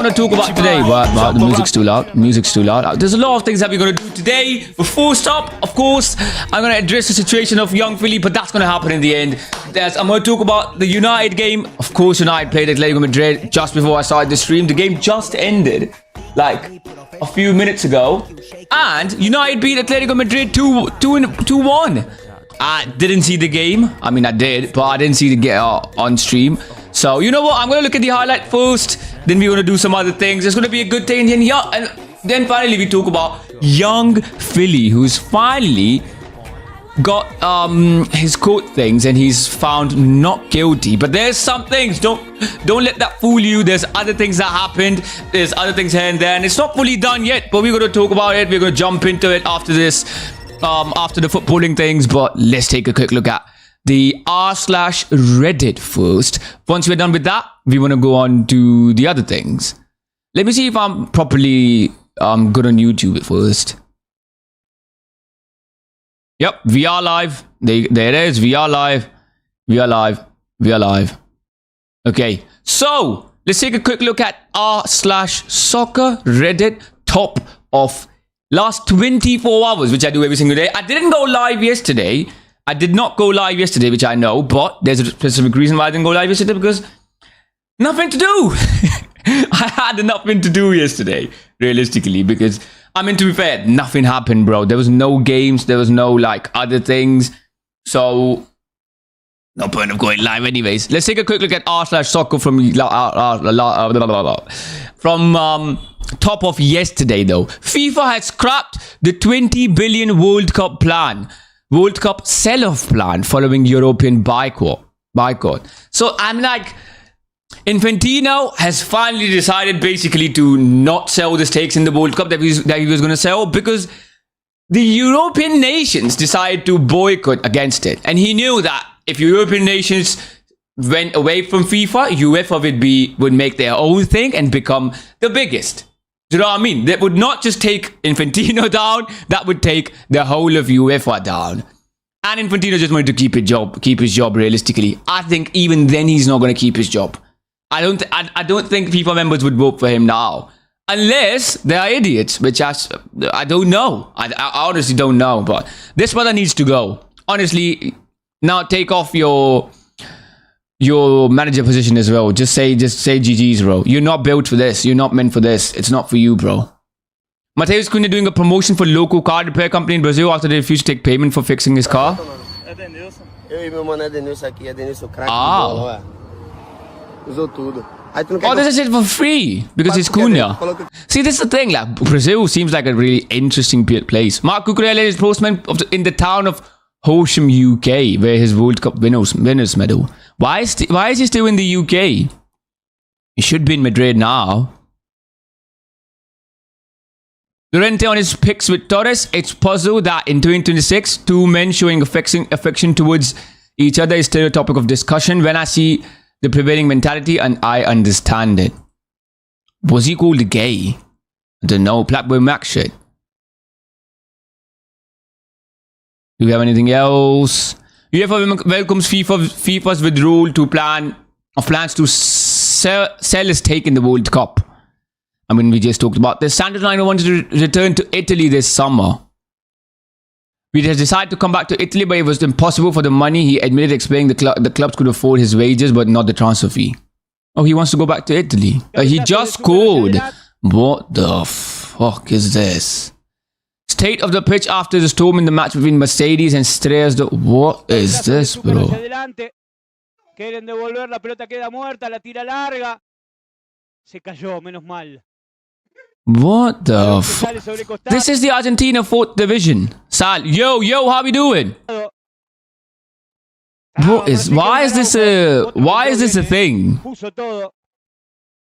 I want to talk about today. Wow, the music's too loud. Music's too loud. There's a lot of things that we're going to do today. Before stop, of course, I'm going to address the situation of young Philly, but that's going to happen in the end. I'm going to talk about the United game. Of course, United played Atletico Madrid just before I started the stream. The game just ended, like a few minutes ago, and United beat Atletico Madrid 2-1. I didn't see the game. I mean, I did, but I didn't see the game on stream. So, you know what? I'm going to look at the highlight first. Then we're going to do some other things. It's going to be a good day. And then finally, we talk about young Philly, who's finally got his court things and he's found not guilty. But there's some things. Don't let that fool you. There's other things that happened. There's other things here and there. And it's not fully done yet, but we're going to talk about it. We're going to jump into it after this. After the footballing things, but let's take a quick look at the r/Reddit first. Once we're done with that, we want to go on to the other things. Let me see if I'm properly good on YouTube first. Yep, we are live. There it is. We are live. We are live. We are live. Okay, so let's take a quick look at r/soccer Reddit top of last 24 hours, which I do every single day. I didn't go live yesterday. I did not go live yesterday, which I know, but there's a specific reason why I didn't go live yesterday, because nothing to do. I had nothing to do yesterday, realistically, because, I mean, to be fair, nothing happened, bro. There was no games. There was no, like, other things. So, no point of going live anyways. Let's take a quick look at r/soccer from top of yesterday, though. FIFA has scrapped the 20 billion World Cup plan. World Cup sell-off plan following European boycott. So I'm like, Infantino has finally decided basically to not sell the stakes in the World Cup that he was going to sell, because the European nations decided to boycott against it. And he knew that if European nations went away from FIFA, UEFA would make their own thing and become the biggest. Do you know what I mean? That would not just take Infantino down, that would take the whole of UEFA down. And Infantino just wanted to keep his job realistically. I think even then he's not going to keep his job. I don't think FIFA members would vote for him now. Unless they are idiots, which I don't know. I honestly don't know, but this brother needs to go. Honestly, now take off your manager position as well. Just say GG's, bro. You're not built for this. You're not meant for this. It's not for you, bro. Mateus Cunha doing a promotion for local car repair company in Brazil after they refused to take payment for fixing his car. Oh, this is it for free because it's Cunha. See, this is the thing. Like, Brazil seems like a really interesting place. Marc Cucurella is postman in the town of Horsham, UK, where his World Cup winners medal. Why is he still in the UK? He should be in Madrid now. Llorente on his picks with Torres. It's puzzled that in 2026, two men showing affection towards each other is still a topic of discussion. When I see the prevailing mentality, and I understand it. Was he called gay? I don't know. Blackboy Max shit. Do we have anything else? UEFA welcomes FIFA's withdrawal of plans to sell its stake in the World Cup. I mean, we just talked about this. Sant'Antonio wanted to return to Italy this summer. We just decided to come back to Italy, but it was impossible for the money. He admitted, explaining the clubs could afford his wages, but not the transfer fee. Oh, he wants to go back to Italy. He just scored. What the fuck is this? State of the pitch after the storm in the match between Mercedes and Strellas. What is this, bro? Quieren devolver, la pelota queda muerta, la tira larga. Se cayó, menos mal. What the fuck? This is the Argentina 4th division. Sal, yo, how we doing? Why is this a thing?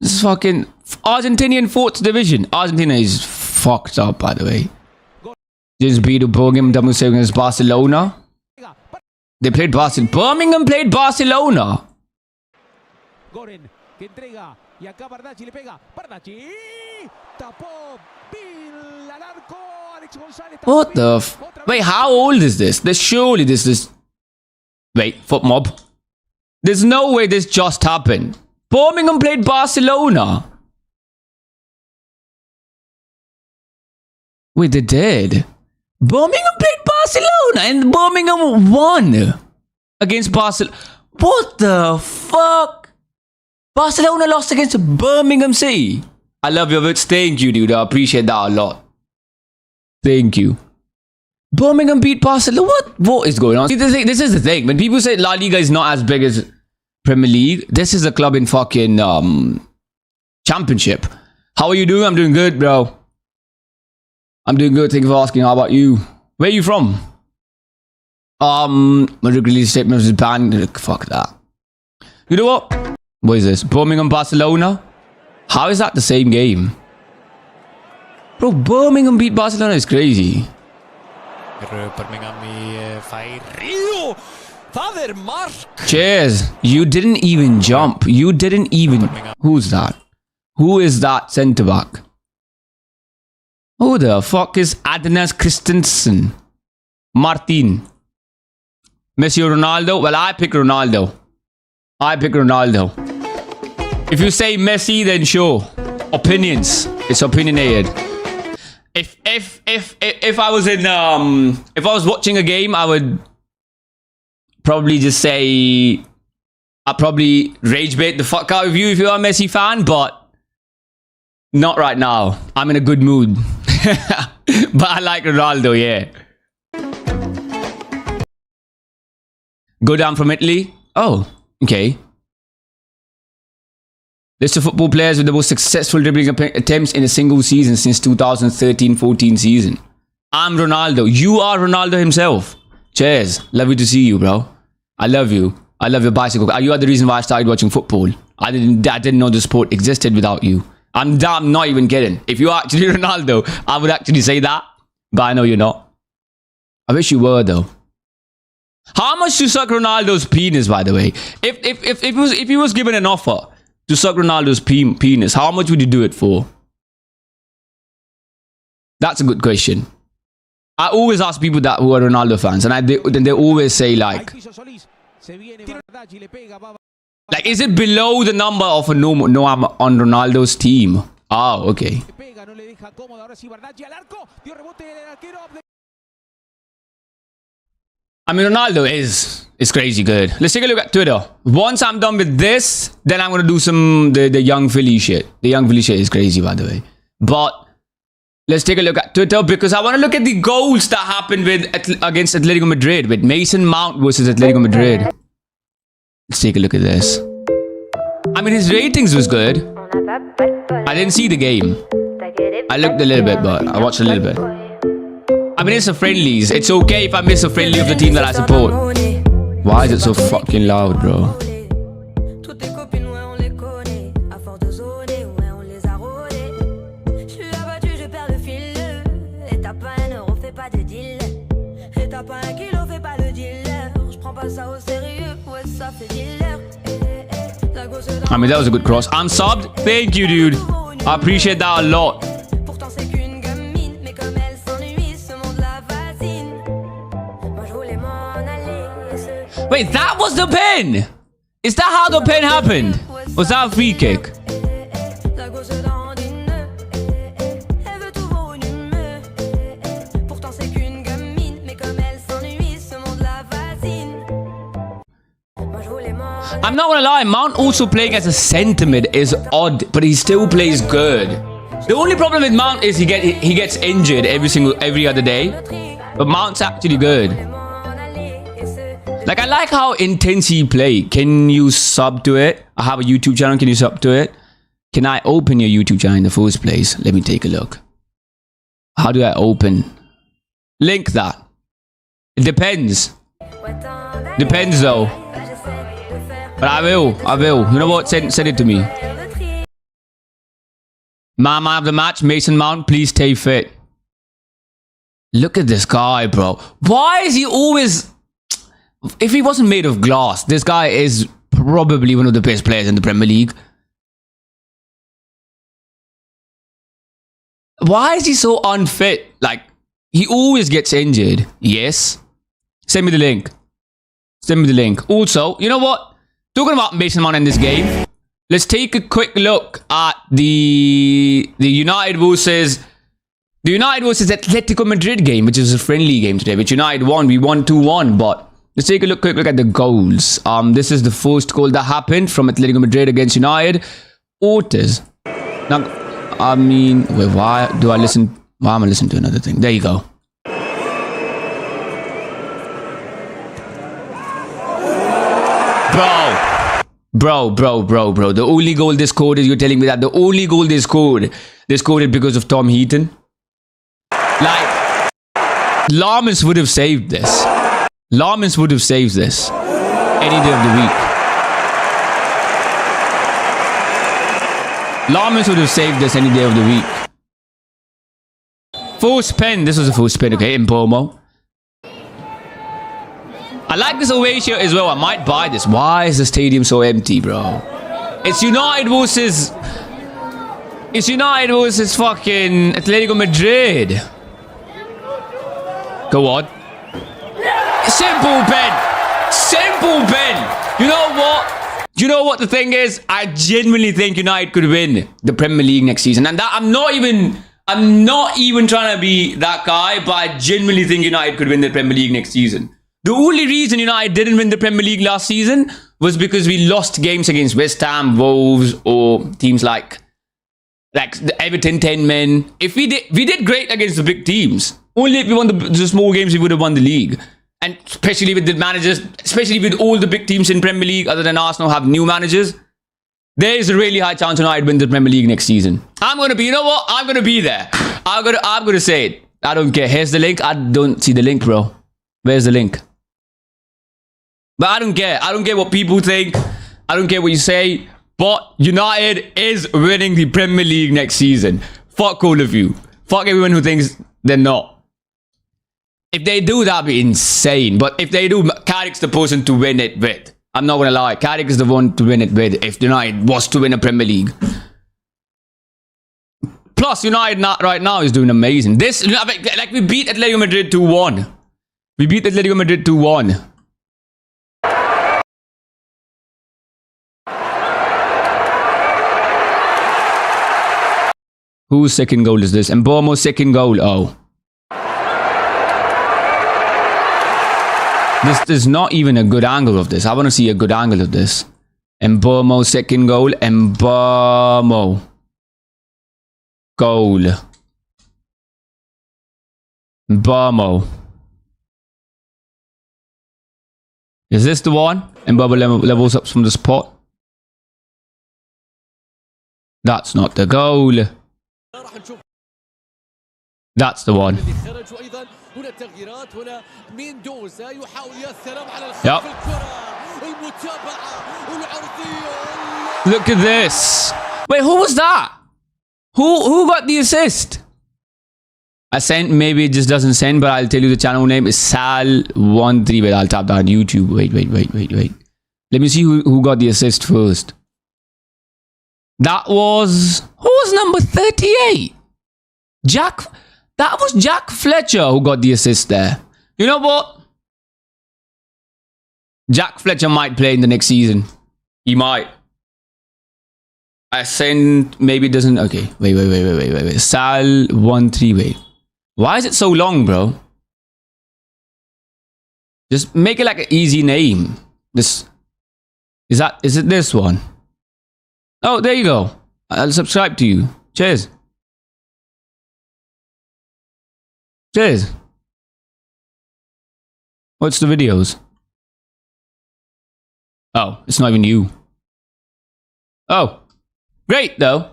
This is fucking Argentinian 4th division. Argentina is fucked up, by the way. Just beat Birmingham against Barcelona. They played Barcelona. Birmingham played Barcelona. Y acá Bardacci le pega. Bardacci tapó. What the f... Wait, how old is this? Surely this is... Wait, foot mob. There's no way this just happened. Birmingham played Barcelona. Wait, they did. Birmingham played Barcelona and Birmingham won against Barcelona. What the fuck? Barcelona lost against Birmingham City. I love your words. Thank you, dude. I appreciate that a lot. Thank you. Birmingham beat Barcelona. What is going on? See, this is the thing. When people say La Liga is not as big as Premier League, this is a club in fucking Championship. How are you doing? I'm doing good, bro. I'm doing good. Thank you for asking. How about you? Where are you from? Madrid release statement was banned. Fuck that. You know what? What is this? Birmingham Barcelona? How is that the same game? Bro, Birmingham beat Barcelona is crazy. Cheers. You didn't even jump. You didn't even... Who's that? Who is that centre back? Who the fuck is Adnan Christensen? Martin. Messi or Ronaldo? Well, I pick Ronaldo. I pick Ronaldo. If you say Messi, then sure. Opinions. It's opinionated. If I was in if I was watching a game, I would probably just say I'd probably rage bait the fuck out of you if you're a Messi fan, but not right now. I'm in a good mood. But I like Ronaldo, yeah. Go down from Italy. Oh, okay. List of football players with the most successful dribbling attempts in a single season since 2013-14 season. I'm Ronaldo. You are Ronaldo himself. Cheers. Lovely to see you, bro. I love you. I love your bicycle. You are the reason why I started watching football. I didn't know the sport existed without you. I'm not even kidding. If you are actually Ronaldo, I would actually say that. But I know you're not. I wish you were, though. How much to suck Ronaldo's penis, by the way? If he was given an offer to suck Ronaldo's penis, how much would you do it for? That's a good question. I always ask people that who are Ronaldo fans, and they always say like, is it below the number of a no on Ronaldo's team? Oh, okay. I mean, Ronaldo is crazy good. Let's take a look at Twitter. Once I'm done with this, then I'm going to do some the Young Philly shit. The Young Philly shit is crazy, by the way. But let's take a look at Twitter because I want to look at the goals that happened against Atletico Madrid with Mason Mount versus Atletico Madrid. Let's take a look at this. I mean, his ratings was good. I didn't see the game. I looked a little bit, but I watched a little bit. I mean, it's a friendlies. It's okay if I miss a friendly of the team that I support. Why is it so fucking loud, bro? I mean, that was a good cross. I'm subbed. Thank you, dude. I appreciate that a lot. Wait, that was the pen! Is that how the pen happened? Was that a free kick? I'm not gonna lie, Mount also playing as a centre mid is odd, but he still plays good. The only problem with Mount is he gets injured every other day, but Mount's actually good. Like, I like how intense he play. Can you sub to it? I have a YouTube channel. Can you sub to it? Can I open your YouTube channel in the first place? Let me take a look. How do I open? Link that. It depends. Depends though. But I will. You know what? Send it to me. Man of the match, Mason Mount. Please stay fit. Look at this guy, bro. Why is he always... If he wasn't made of glass, this guy is probably one of the best players in the Premier League. Why is he so unfit? Like, he always gets injured. Yes. Send me the link. Send me the link. Also, you know what? Talking about Mason Mount in this game, let's take a quick look at the United versus The United versus Atletico Madrid game, which is a friendly game today, which United won. We won 2-1, but let's take a quick look at the goals. This is the first goal that happened from Atletico Madrid against United. Ortiz. Now, I mean, wait, why do I listen? Why am I listening to another thing? There you go. Bro. The only goal they scored is, you're telling me that the only goal they scored it because of Tom Heaton? Like, Lammers would have saved this. Lammers would have saved this any day of the week. Lammers would have saved this any day of the week. First pen. This was a first pen, okay, in Bomo. I like this away shirt as well. I might buy this. Why is the stadium so empty, bro? It's United versus fucking Atletico Madrid. Go on. Simple pen. You know what the thing is? I genuinely think United could win the Premier League next season. And that I'm not even trying to be that guy, but I genuinely think United could win the Premier League next season. The only reason United didn't win the Premier League last season was because we lost games against West Ham, Wolves, or teams like the Everton 10 men. If we did great against the big teams. Only if we won the small games, we would have won the league. And especially with the managers, especially with all the big teams in Premier League, other than Arsenal, have new managers, there is a really high chance United win the Premier League next season. I'm going to be, you know what? I'm going to be there. I'm going to say it. I don't care. Here's the link. I don't see the link, bro. Where's the link? But I don't care. I don't care what people think. I don't care what you say. But United is winning the Premier League next season. Fuck all of you. Fuck everyone who thinks they're not. If they do, that'd be insane. But if they do, Carrick's the person to win it with. I'm not gonna lie. Carrick is the one to win it with if United was to win a Premier League. Plus, United right now is doing amazing. This, like, we beat Atletico Madrid 2-1. We beat Atletico Madrid 2-1. Whose second goal is this? Mbomo's second goal. Oh. This is not even a good angle of this. I want to see a good angle of this. Mbomo's second goal. Mbomo. Goal. Mbomo. Is this the one? Mbomo levels up from the spot. That's not the goal. That's the one. Yep. Look at this. Wait, who was that? Who got the assist? I sent, maybe it just doesn't send, but I'll tell you the channel name is Sal13. Wait, I'll tap that on YouTube. Wait. Let me see who got the assist first. That was... Who was number 38? That was Jack Fletcher who got the assist there. You know what? Jack Fletcher might play in the next season. He might. I sent... Maybe it doesn't... Okay. Wait. Sal13. Wait. Why is it so long, bro? Just make it like an easy name. This... Is it this one? Oh, there you go. I'll subscribe to you. Cheers. Cheers. What's the videos? Oh, it's not even you. Oh, great though.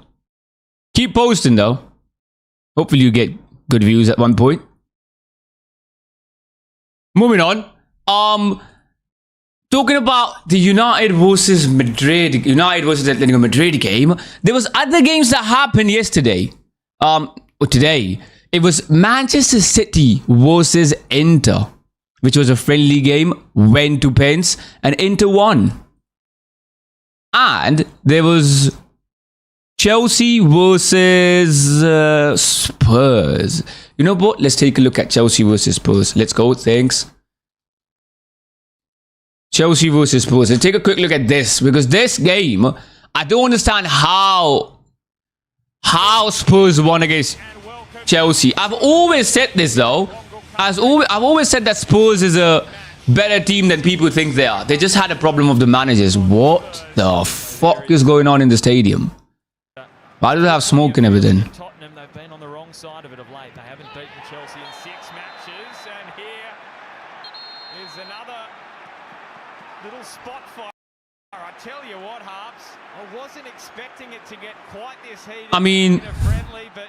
Keep posting though. Hopefully you get good views at one point. Moving on. Talking about the United versus Atletico Madrid game, there was other games that happened yesterday. Or today. It was Manchester City versus Inter, which was a friendly game, went to pens, and Inter won. And there was Chelsea versus Spurs. You know what? Let's take a look at Chelsea versus Spurs. Let's go. Thanks. Chelsea versus Spurs. Let's take a quick look at this, because this game, I don't understand how Spurs won against... Chelsea. I've always said this though. I've always said that Spurs is a better team than people think they are. They just had a problem of the managers. What the fuck is going on in the stadium? Why do they have smoke and everything? Tottenham, they've been on the wrong side of it of late. They haven't beaten Chelsea in 6 matches, and here is another little spot fire. I tell you what, Harps, I wasn't expecting it to get quite this heated. I mean, friendly, but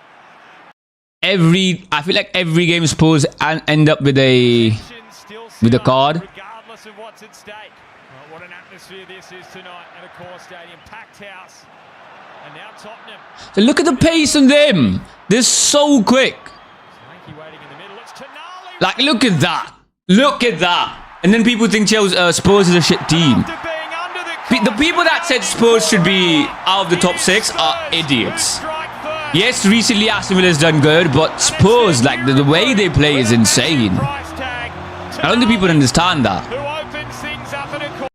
I feel like every game Spurs end up with a card. regardless of what's at stake. Well, what an atmosphere this is tonight at Accor Stadium, packed house. And now Tottenham. So look at the pace on them. They're so quick. Swanky waiting in the middle. It's Tonali. Like, look at that. Look at that. And then people think Spurs is a shit team. After being under The people that said Spurs should be out of the top 6 are idiots. Yes, recently Aston Villa's done good, but Spurs, like, the way they play is insane. I don't think people understand that. Who opens things up at Accor.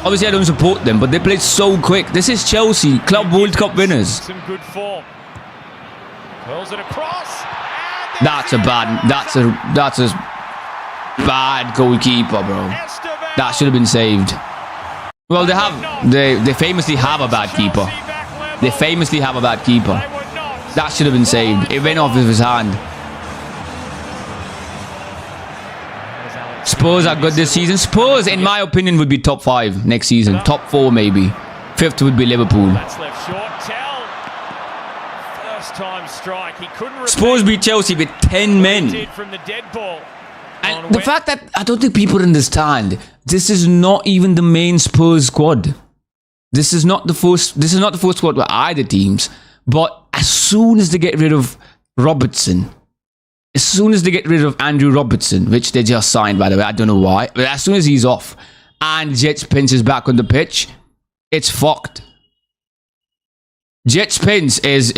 Obviously, I don't support them, but they play so quick. This is Chelsea, Club World Cup winners. Some good form. Curls it across. That's a bad goalkeeper, bro. That should have been saved. Well, they famously have a bad keeper. They famously have a bad keeper. That should have been saved. It went off of his hand. Spurs are good this season. Spurs, in my opinion, would be top 5 next season. Top 4 maybe. 5th would be Liverpool. That's left short. Tell. First time strike. He couldn't Spurs beat Chelsea with 10 men. From the dead ball. And the fact that I don't think people understand, this is not even the main Spurs squad. This is not the first squad for either teams. But as soon as they get rid of Robertson, as soon as they get rid of Andrew Robertson, which they just signed, by the way, I don't know why, but as soon as he's off and Jet Spence is back on the pitch, it's fucked. Jet Spence is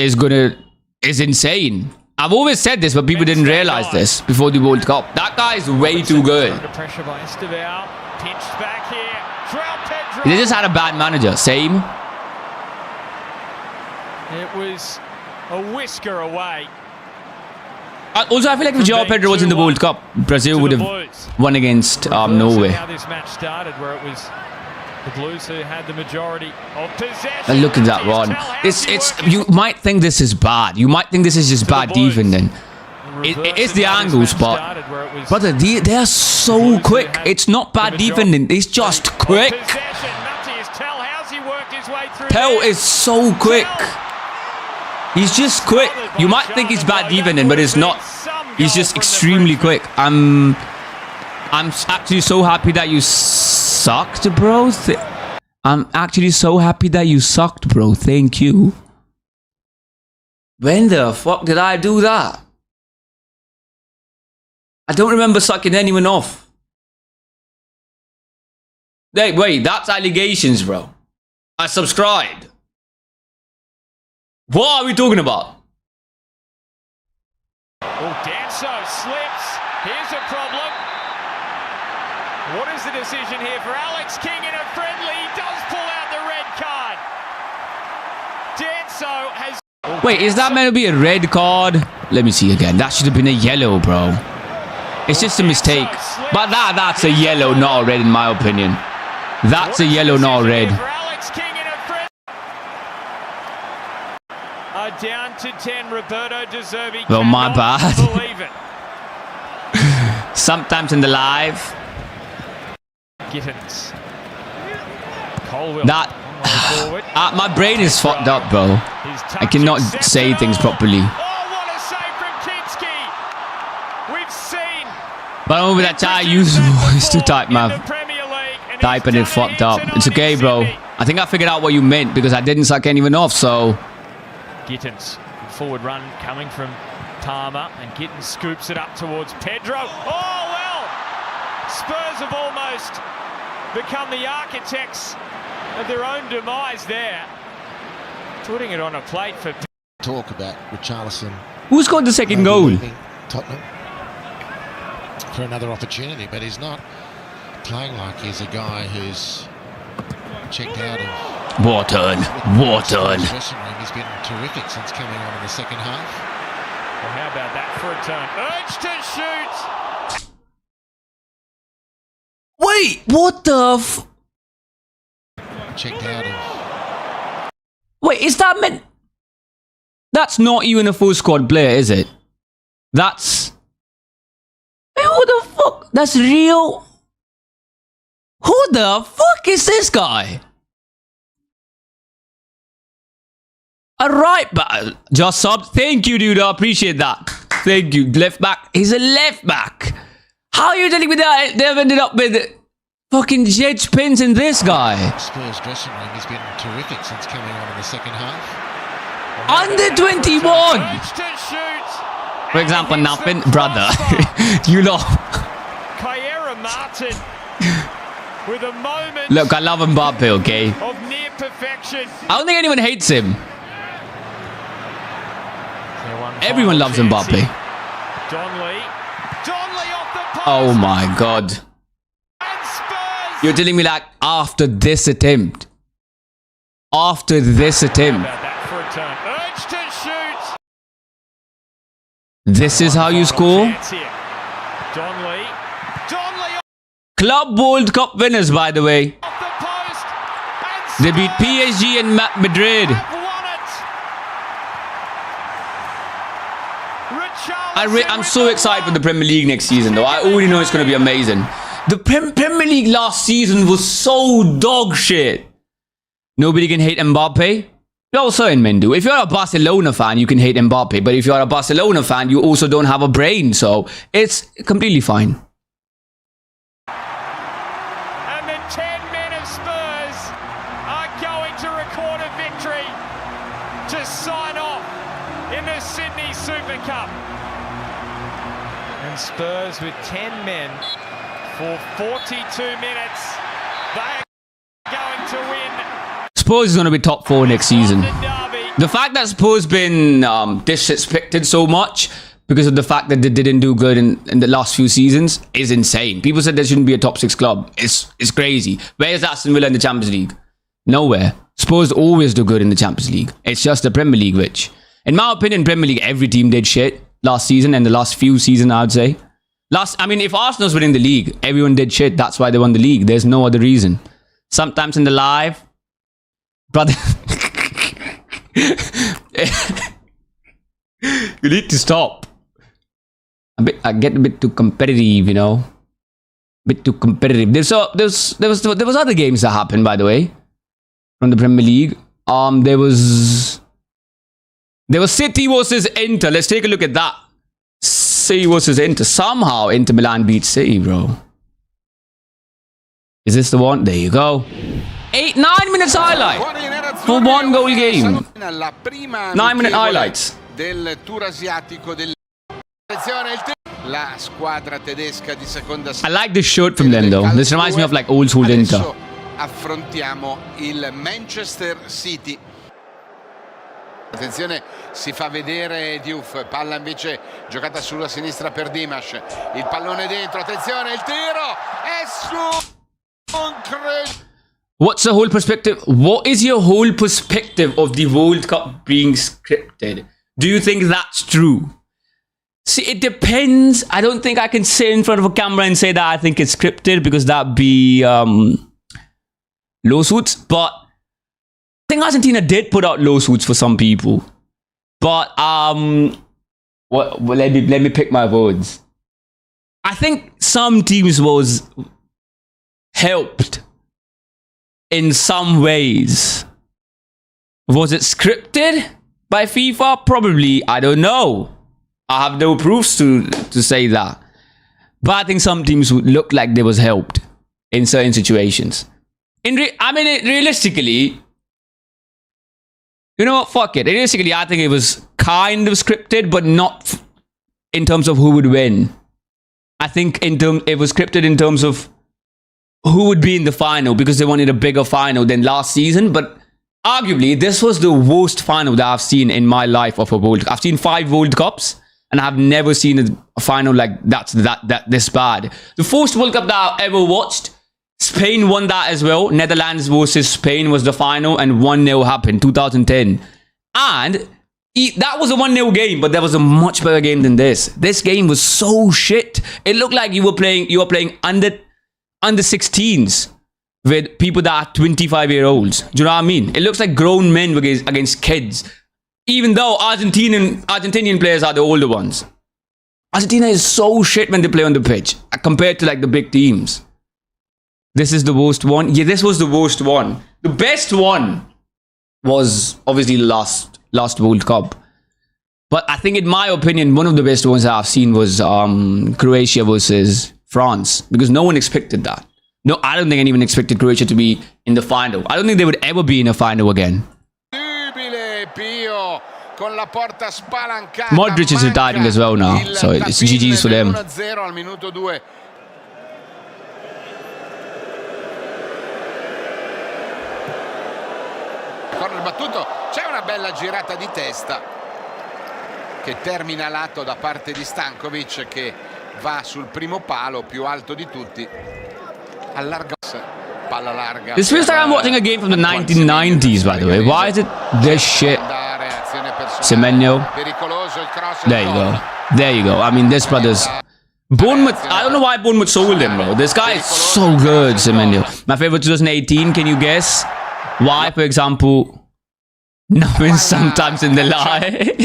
insane. I've always said this, but people didn't realize this before the World Cup. That guy is way too good. Under pressure by Estevao. Pinched back here. João Pedro. They just had a bad manager. Same. It was a whisker away. Also, I feel like if João Pedro was in the World Cup, Brazil would have won against Norway. How this match started, where it was the Blues who had the majority of possession. And look at that run. You might think this is bad. You might think this is just bad defending. It is the angles, but brother, they are so quick. It's not bad defending. It's just quick. Tell is so quick. He's just quick. You might think he's bad defending, but it's not. He's just extremely quick. I'm actually so happy that you sucked, bro. I'm actually so happy that you sucked, bro. Thank you. When the fuck did I do that? I don't remember sucking anyone off. Hey, wait, that's allegations, bro. I subscribed. What are we talking about? Oh, Danso slips. Here's a problem. What is the decision here for Alex King in a friendly? He does pull out the red card. Danso has... Wait, is that meant to be a red card? Let me see again. That should have been a yellow, bro. It's just a mistake. But that's a yellow, not a red, in my opinion. That's a yellow, not a red. Down to 10, Roberto De Zerbi. Well, my bad. Believe it. Sometimes in the live. Gittins. Colwell. That my brain is fucked up, bro. I cannot say things properly. Oh, what a save from Kinski. We've seen. But I remember that time I used voice to type and it fucked up. It's okay, bro. I think I figured out what you meant because I didn't suck anyone off, so. Gittins, forward run coming from Palmer, and Gittins scoops it up towards Pedro. Oh, well! Spurs have almost become the architects of their own demise there. Putting it on a plate for... Talk about Richarlison. Who scored the second goal? Tottenham for another opportunity, but he's not playing like he's a guy who's checked out of Wharton. Wharton. Dressing room has been terrific since coming on in the second half. Well, how about that for a turn? Urge to shoot. Wait, what the Checked out of. Wait, is that meant... That's not even a full squad player, is it? That's... Hey, who the fuck? That's real... Who the fuck is this guy? A right back. Just sub. Thank you, dude. I appreciate that. Thank you. Left back. He's a left back. How are you dealing with that? They've ended up with fucking Jed Spence in this guy. Spurs dressing room has been terrific since coming on in the second half. Under 21. Urge to shoot. For example, nothing, brother. You know. Kyera Martin with a moment Look, I love Mbappe, okay? of near perfection. I don't think anyone hates him. Their one Everyone final loves chance Mbappe. here. Donley off the post. Oh my god. And Spurs. You're telling me like after this attempt. After this attempt. How about that for a turn? Urge to shoot. This is how you Final score? chance here. Donley off Club World Cup winners, by the way. the post. And They beat PSG and Madrid. have won it. I'm so excited for the Premier League next season, though. I already know it's going to be amazing. The Premier League last season was so dog shit. Nobody can hate Mbappe. Well, certain men do. If you're a Barcelona fan, you can hate Mbappe. But if you're a Barcelona fan, you also don't have a brain. So it's completely fine. And the 10 men of Spurs are going to record a victory to sign off in the Sydney Super Cup. And Spurs with 10 men for 42 minutes. They are going to win Spurs is going to be top 4 next season. London Derby. The fact that Spurs been disrespected so much because of the fact that they didn't do good in the last few seasons is insane. People said there shouldn't be a top 6 club. It's crazy. Where is Aston Villa in the Champions League? Nowhere. Spurs always do good in the Champions League. It's just the Premier League, which, in my opinion, Premier League, every team did shit last season and the last few seasons, I would say. If Arsenal's winning the league, everyone did shit. That's why they won the league. There's no other reason. Sometimes in the live, brother, you need to stop. I get a bit too competitive, you know. Bit too competitive. There was other games that happened, by the way, from the Premier League. There was City versus Inter. Let's take a look at that. City versus Inter. Somehow Inter Milan beat City, bro. Is this the one? There you go. 9 minutes highlight for 1 goal game. 9-minute highlights. Del tour asiatico la squadra tedesca di seconda. I like this shirt from them though. This reminds me of like old school Inter. Adesso affrontiamo il Manchester City. Attenzione, si fa vedere Diouf, palla invece giocata sulla sinistra per Dimash. Il pallone dentro, attenzione, il tiro è su. What's the whole perspective? What is your whole perspective of the World Cup being scripted? Do you think that's true? See, it depends. I don't think I can sit in front of a camera and say that I think it's scripted because that'd be lawsuits. But I think Argentina did put out lawsuits for some people. But let me pick my words. I think some teams was helped in some ways. Was it scripted by FIFA? Probably. I don't know. I have no proofs to say that. But I think some teams would look like they was helped in certain situations. Realistically, you know what? Fuck it. Realistically, I think it was kind of scripted, but not in terms of who would win. I think it was scripted in terms of who would be in the final because they wanted a bigger final than last season. But arguably, this was the worst final that I've seen in my life of a World Cup. I've seen 5 World Cups and I've never seen a final like that this bad. The first World Cup that I ever watched, Spain won that as well. Netherlands versus Spain was the final, and 1-0 happened 2010. And that was a 1-0 game, but there was a much better game than this. This game was so shit. It looked like you were playing under 16s with people that are 25-year-olds. Do you know what I mean? It looks like grown men against kids. Even though Argentinian players are the older ones. Argentina is so shit when they play on the pitch compared to like the big teams. This is the worst one. Yeah, this was the worst one. The best one was obviously last World Cup. But I think in my opinion, one of the best ones that I've seen was Croatia versus France. Because no one expected that. No, I don't think anyone expected Croatia to be in the final. I don't think they would ever be in a final again. Modric is retiring as well now, so it's GG's for them. Corner battuto, c'è una bella girata di testa che termina lato da parte di Stankovic, che va sul primo palo più alto di tutti, allarga, palla larga. This feels like I'm watching a game from the 1990s, by the way. Why is it this shit? Semenyo. There you go. There you go. I mean, this brother's... Bournemouth, I don't know why Bournemouth sold him, bro. This guy is so good, Semenyo. My favorite 2018, can you guess? Why, for example, nothing sometimes in the lie.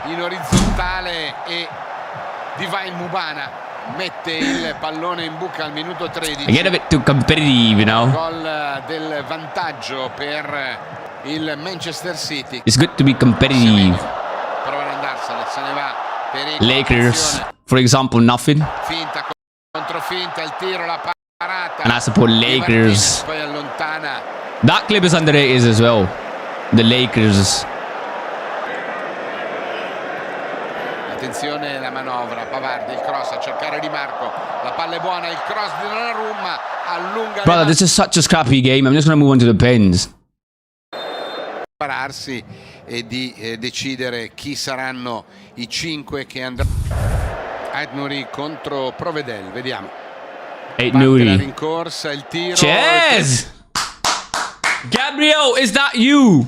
In orizzontale e Divine Mubana mette il pallone in buca al minuto 13. I get a bit too competitive, you know. Gol del vantaggio per il Manchester City. It's good to be competitive. Prova ad andarsene, se ne va per il Lakers, for example, nothing. Finta contro finta, il tiro, la parata. And I support Lakers. Poi allontana. That clip is underrated as well. The Lakers. Attenzione la manovra, Pavard, il cross a cercare Di Marco. La palla è buona, il cross di Donnarumma allunga. Brother, this is such a scrappy game. I'm just going to move on to the pens. Prepararsi e di decidere chi saranno i 5 che andranno. Aït-Nouri contro Provedel, vediamo. Aït-Nouri. La rincorsa, il tiro. Cheers! Gabriel, is that you?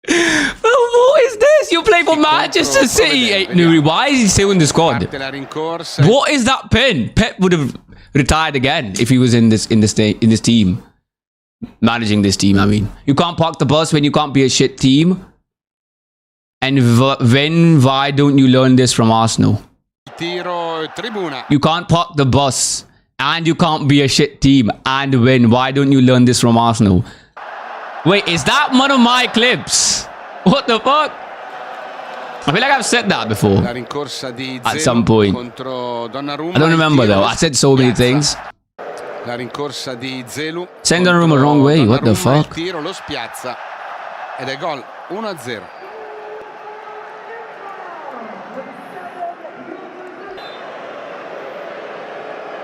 What is this? You play for Manchester City, Aït-Nouri. Why is he still in the squad? What is that pen? Pep would have retired again if he was in this team. Managing this team, I mean. You can't park the bus when you can't be a shit team. And why don't you learn this from Arsenal? You can't park the bus and you can't be a shit team and win. Why don't you learn this from Arsenal? Wait, is that one of my clips? What the fuck? I feel like I've said that before. At some point. I don't remember though. I said so many things. La rincorsa di Zelu. Send Donnarumma wrong way. What the fuck? Il tiro lo spiazza ed è gol 1-0.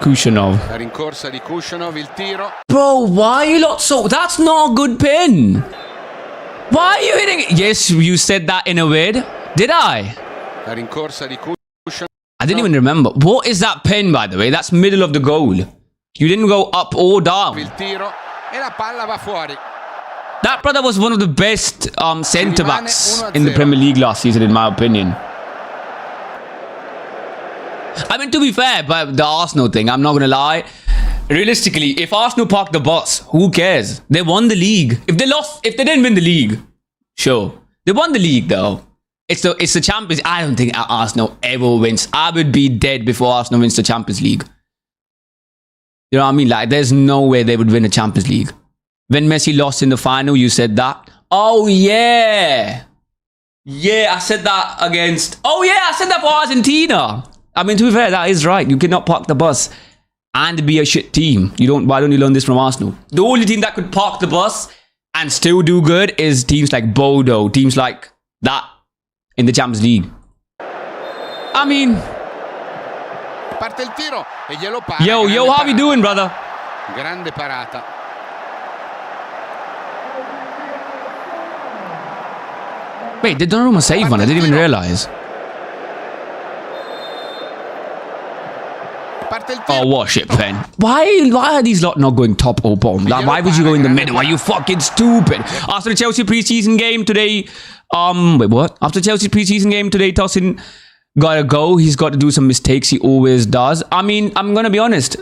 Kushanov. La rincorsa di Kushanov, il tiro. Bro, why are you lot so... That's not a good pin. Why are you hitting it? Yes, you said that in a word. Did I? La rincorsa di Kushanov. I didn't even remember. What is that pin, by the way? That's middle of the goal. You didn't go up or down. Il tiro e la palla va fuori. That brother was one of the best centre-backs in the Premier League last season, in my opinion. I mean, to be fair, but the Arsenal thing, I'm not going to lie. Realistically, if Arsenal parked the bus, who cares? They won the league. If they didn't win the league, sure. They won the league, though. It's the Champions. I don't think Arsenal ever wins. I would be dead before Arsenal wins the Champions League. You know what I mean? Like, there's no way they would win a Champions League. When Messi lost in the final, you said that. Oh, yeah. Yeah, I said that against... Oh, yeah, I said that for Argentina. I mean, to be fair, that is right. You cannot park the bus and be a shit team. Why don't you learn this from Arsenal? The only team that could park the bus and still do good is teams like Bodo, teams like that in the Champions League. I mean... Parte il tiro e glielo para. Yo, how you doing, brother? Grande parata. Wait, did Donnarumma save one? I didn't even realize. parte il tiro. Oh, what shit, Pen. Why are these lot not going top or bottom? Like, why would you go in the middle? Are you fucking stupid? After the Chelsea preseason game today, wait, what? After Chelsea preseason game today, Tosin gotta go. He's got to do some mistakes. He always does. I mean, I'm gonna be honest.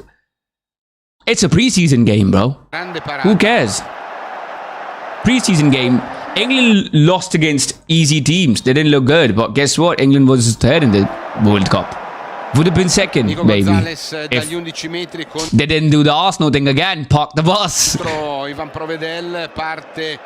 It's a preseason game, bro. Grande parata. Who cares? Preseason game. England lost against easy teams. They didn't look good. But guess what? England was third in the World Cup. Would have been second, Nico maybe. Gonzalez If dagli 11 metri contro they didn't do the Arsenal thing again. Park the bus. Ivan Provedel, parte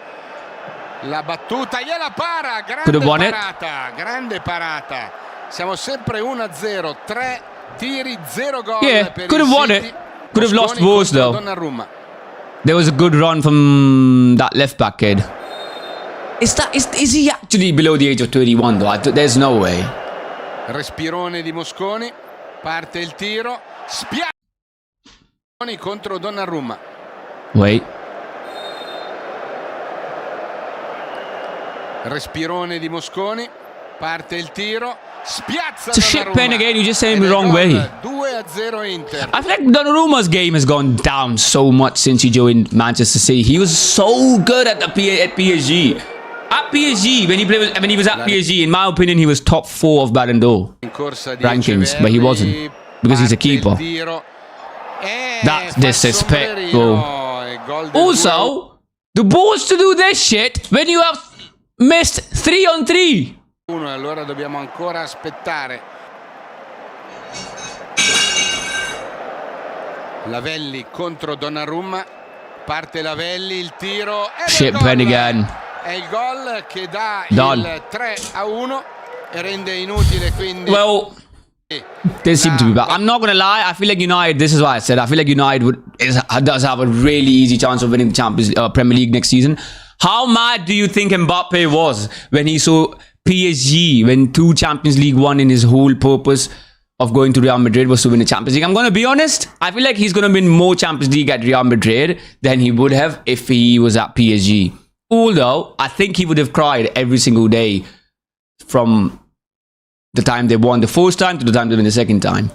la battuta, gliela para, Could grande have won it. parata, grande parata. Siamo sempre 1-0, 3 tiri, 0 gol Yeah, per could il have won City. it. Could have lost Mosconi both, contro though. Donnarumma. There was a good run from that left back kid. Is he actually below the age of 21 though? There's no way. Respirone di Mosconi, parte il tiro, Mosconi contro Donnarumma. Wait. Respirone di Mosconi, parte il tiro, spiazza It's a shit Donnarumma. pen again, you just saying Ed the è wrong gol, way. 2-0 Inter. I feel like Donnarumma's game has gone down so much since he joined Manchester City. He was so good at PSG. At PSG, when he was at PSG, in my opinion, he was top 4 of Ballon d'Or In corsa di rankings, but he Echeverri, wasn't because he's a parte il keeper. tiro, e That's fa disrespectful. sombrerino, e gol del Also, the balls to do this shit when you have missed 3-on-3. 2-1, allora dobbiamo ancora aspettare. Lavelli contro Donnarumma, parte Lavelli, il tiro, ed è il Shit gol. pen again. È il gol che dà Done. il 3-1 e rende inutile quindi Well, they seem to be bad. I'm not gonna lie. I feel like United. This is why I said I feel like United does have a really easy chance of winning the Premier League next season. How mad do you think Mbappe was when he saw PSG win 2 Champions League, one in his whole purpose of going to Real Madrid was to win the Champions League? I'm gonna be honest. I feel like he's gonna win more Champions League at Real Madrid than he would have if he was at PSG. Although I think he would have cried every single day from the time they won the first time to the time they win the second time.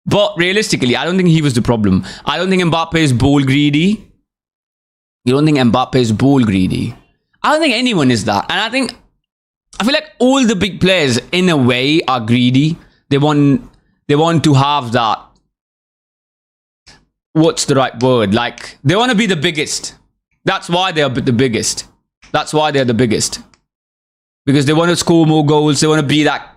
But realistically, I don't think he was the problem. I don't think Mbappe is ball greedy. You don't think Mbappe is ball greedy? I don't think anyone is that. And I feel like all the big players in a way are greedy. They want to have that. What's the right word? Like, they want to be the biggest. That's why they are the biggest. That's why they're the biggest. Because they want to score more goals. They want to be that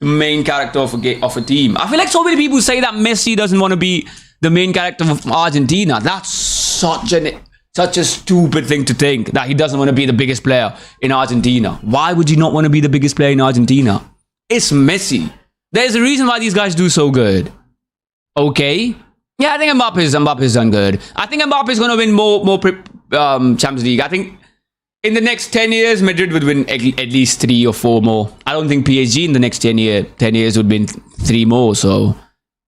main character of a team. I feel like so many people say that Messi doesn't want to be the main character of Argentina. That's such a stupid thing to think, that he doesn't want to be the biggest player in Argentina. Why would you not want to be the biggest player in Argentina? It's Messi. There's a reason why these guys do so good. Okay? Yeah, I think Mbappe's done good. I think Mbappe's going to win more Champions League. I think in the next 10 years, Madrid would win at least 3 or 4 more. I don't think PSG in the next 10 years would win 3 more. So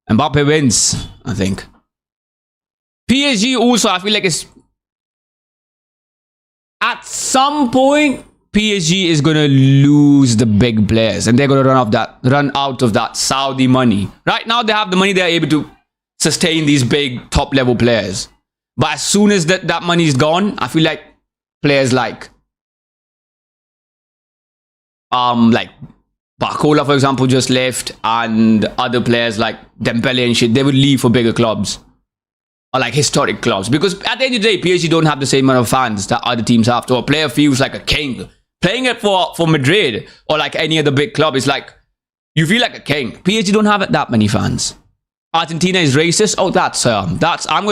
Mbappe wins, I think. PSG also, I feel like it's... At some point, PSG is going to lose the big players. And they're going to run out of that Saudi money. Right now, they have the money. They're able to sustain these big top level players. But as soon as that money is gone, I feel like players like Barcola, for example, just left, and other players like Dembele and shit, they would leave for bigger clubs or like historic clubs, because at the end of the day, PSG don't have the same amount of fans that other teams have. So a player feels like a king playing it for Madrid or like any other big club. Is like you feel like a king. PSG don't have that many fans. Argentina is racist. Oh,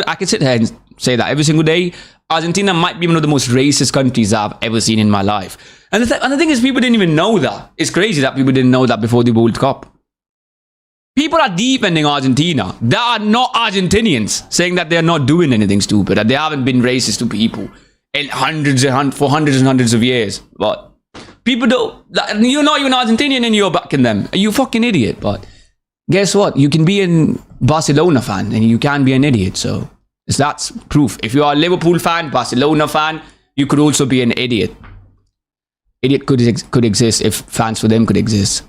I can sit here and say that every single day. Argentina might be one of the most racist countries I've ever seen in my life. And the thing is, people didn't even know that. It's crazy that people didn't know that before the World Cup. People are defending Argentina. They are not Argentinians, saying that they're not doing anything stupid, that they haven't been racist to people in hundreds and hundreds of years. But people don't. You're not even Argentinian and you're backing them. You fucking idiot. But guess what? You can be a Barcelona fan and you can be an idiot. So that's proof. If you are a Liverpool fan, Barcelona fan, you could also be an idiot. Idiot could exist if fans for them could exist.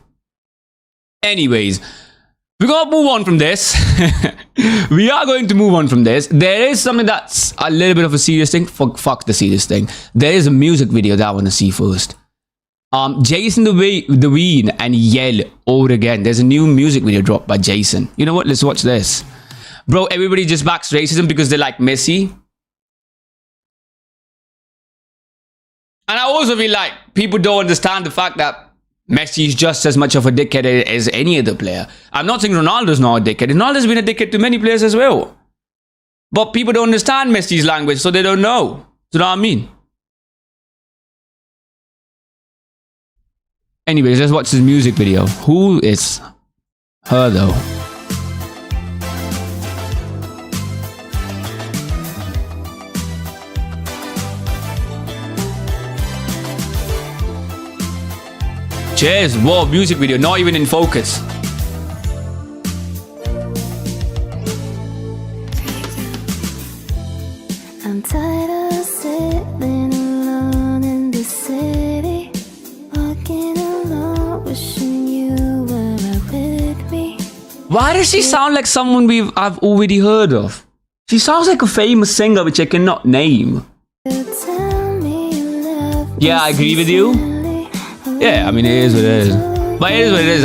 Anyways, We're going to move on from this. We are going to move on from this. There is something that's a little bit of a serious thing. Fuck the serious thing. There is a music video that I want to see first. Jason Derulo and Yell over again. There's a new music video dropped by Jason. You know what? Let's watch this. Bro, everybody just backs racism because they like Messi. And I also feel like people don't understand the fact that Messi is just as much of a dickhead as any other player. I'm not saying Ronaldo's not a dickhead. Ronaldo's been a dickhead to many players as well. But people don't understand Messi's language, so they don't know. You know what I mean? Anyways, let's watch this music video. Who is her though? Cheers. Whoa, music video, not even in focus. I'm tired of sitting alone in the city, walking alone, wishing you were right with me. Why does she sound like someone I've already heard of? She sounds like a famous singer which I cannot name. You tell me you love me Yeah, I agree with you. sincerely. Yeah, I mean, it is what it is. But it is what it is.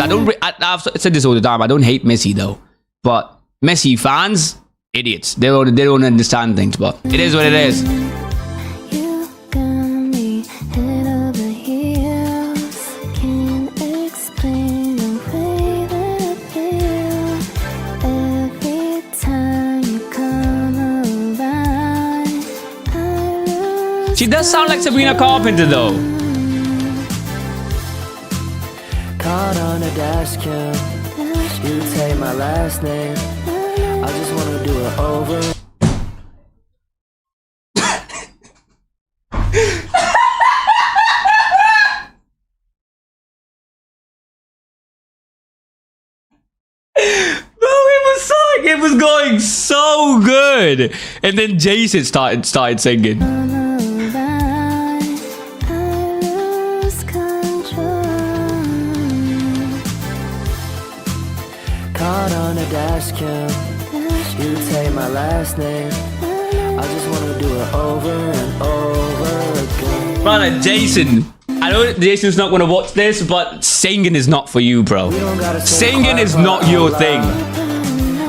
I've said this all the time. I don't hate Messi though. But Messi fans, idiots. They don't understand things. But it is what it is. You got me head over heels. Can't explain the way that I feel. Every time you come around, I lose. She does sound like Sabrina Carpenter though. Caught on a dash cam. You take my last name. I just wanna do it over. It was going so good, and then Jason started singing. I lose control. Caught on a dash cam. You take my last name. I just wanna do it over and over again. Brother, Jason. I know Jason's not going to watch this, but singing is not for you, bro. Singing is not your thing.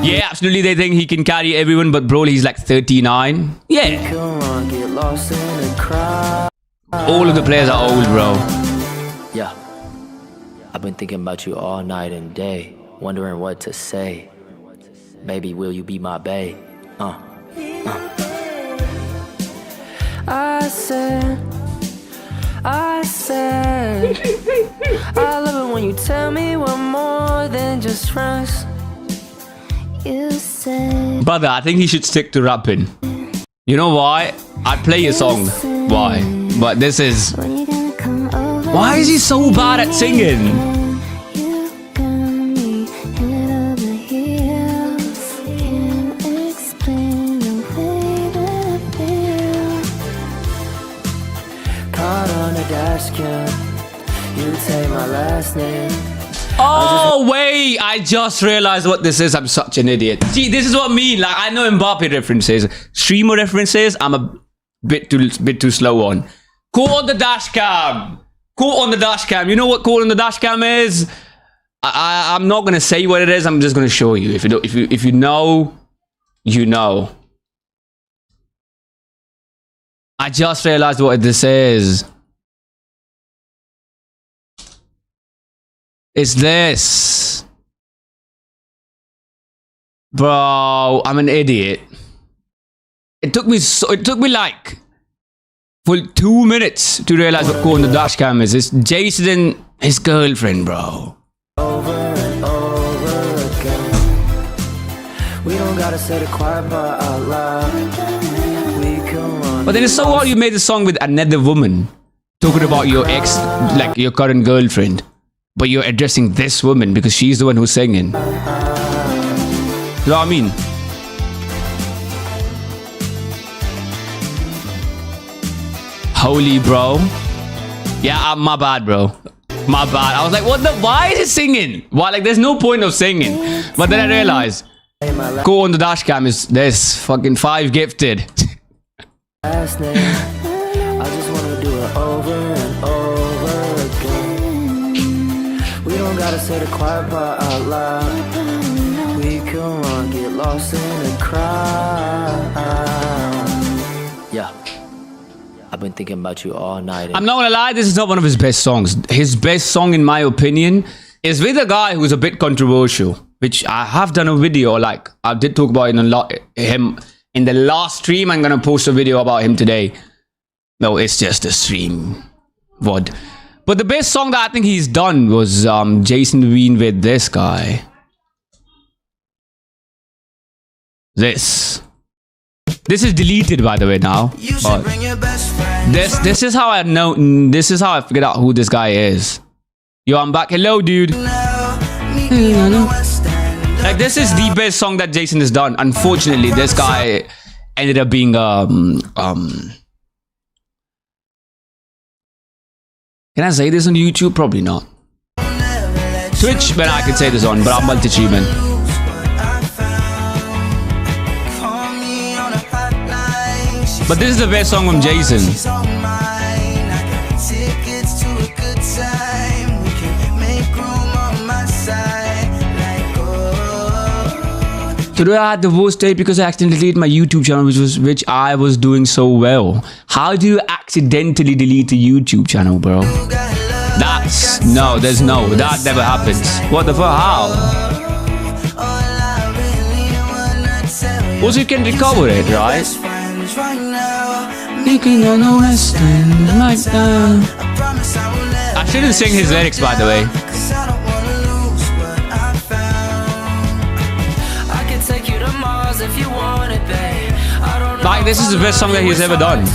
Yeah, absolutely, they think he can carry everyone, but bro, he's like 39. Yeah. Come on, get lost in the crowd. All of the players are old, bro. Yeah. I've been thinking about you all night and day, wondering what to say. Baby, will you be my bae? I said, I love it when you tell me we're more than just friends. You said Brother, I think he should stick to rapping. You know why? I play your song. Why? But this is... when you gonna come over. Why is he so bad at singing? You got me head over heels. Can't explain the way that I feel. Caught on a dash cam. You take my last name. Oh, wait. I just realized what this is. I'm such an idiot. See, this is what I mean. Like, I know Mbappe references. Streamer references, I'm a bit too slow on. Caught on the dash cam. Caught on the dash cam. You know what caught on the dash cam is? I'm not going to say what it is. I'm just going to show you. If you know, you know. I just realized what this is. It's this. Bro, I'm an idiot. It took me like full 2 minutes to realize what caught on the dash cam is. It's Jason and his girlfriend, bro. Over and over again. We don't gotta say the quiet part out loud. We can run. But then it's so odd you made a song with another woman talking about your ex, like your current girlfriend. But you're addressing this woman because she's the one who's singing. You know what I mean? Holy, bro. Yeah, my bad, bro. My bad. I was like, what the? Why is it singing? Why? Like, there's no point of singing. But then I realized, go on the dash cam is this fucking 5 gifted. last name. I just wanna do it over and over again. We don't gotta say the quiet part out loud. We can run, get lost in the crowd. Yeah, I've been thinking about you all night. I'm not gonna lie, this is not one of his best songs. His best song, in my opinion, is with a guy who's a bit controversial, which I have done a video, like, I did talk about him in the last stream. I'm gonna post a video about him today. No, it's just a stream. What? But the best song that I think he's done was Jason Ween with this guy. This is deleted, by the way, now. But this is how I know. This is how I figured out who this guy is. Yo, I'm back. Hello, dude. Like, this is the best song that Jason has done. Unfortunately, this guy ended up being Can I say this on YouTube? Probably not. Twitch, when I could say this on, but I'm multi-streaming. But this is the best song from Jason. Today I had the worst day because I accidentally deleted my YouTube channel, which I was doing so well. How do you accidentally delete a YouTube channel, bro? That never happens. What the fuck? How? Also, you can recover it, right? I shouldn't sing his lyrics, by the way. Like, this is the best song that he's ever done.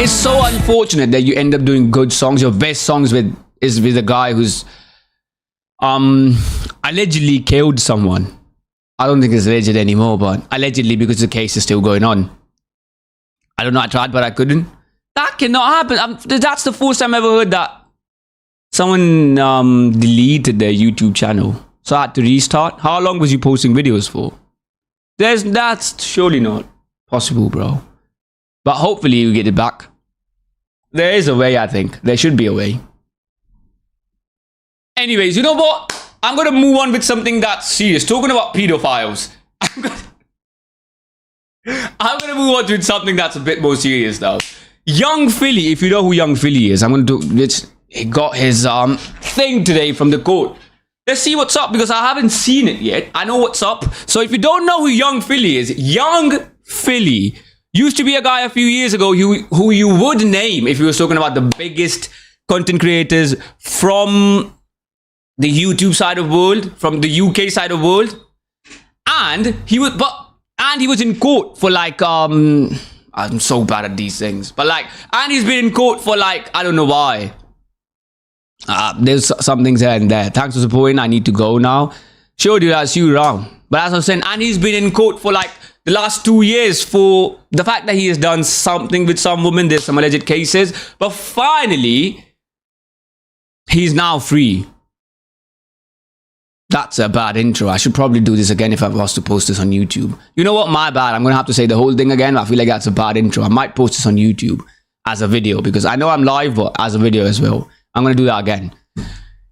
It's so unfortunate that you end up doing good songs. Your best songs with a guy who's allegedly killed someone. I don't think it's alleged anymore, but allegedly, because the case is still going on. I don't know, I tried, but I couldn't. That cannot happen. That's the first time I ever heard that someone deleted their YouTube channel. So I had to restart. How long was you posting videos for? That's surely not possible, bro. But hopefully you get it back. There is a way, I think. There should be a way. Anyways, you know what? I'm going to move on with something that's serious. Talking about pedophiles. I'm going to move on with something that's a bit more serious now. Young Philly, if you know who Young Philly is, I'm going to do... He got his thing today from the court. Let's see what's up, because I haven't seen it yet. I know what's up. So if you don't know who Young Philly is, Young Philly used to be a guy a few years ago who you would name if you were talking about the biggest content creators from the YouTube side of the world, from the UK side of the world. And he was in court for like I'm so bad at these things. But like, and he's been in court for like, I don't know why. There's some things here and there. Thanks for supporting. I need to go now. Sure, dude, I'll see you around. But as I was saying, and he's been in court for like the last 2 years for the fact that he has done something with some woman. There's some alleged cases. But finally, he's now free. That's a bad intro. I should probably do this again if I was to post this on YouTube. You know what? My bad. I'm going to have to say the whole thing again. I feel like that's a bad intro. I might post this on YouTube as a video, because I know I'm live, but as a video as well. I'm going to do that again.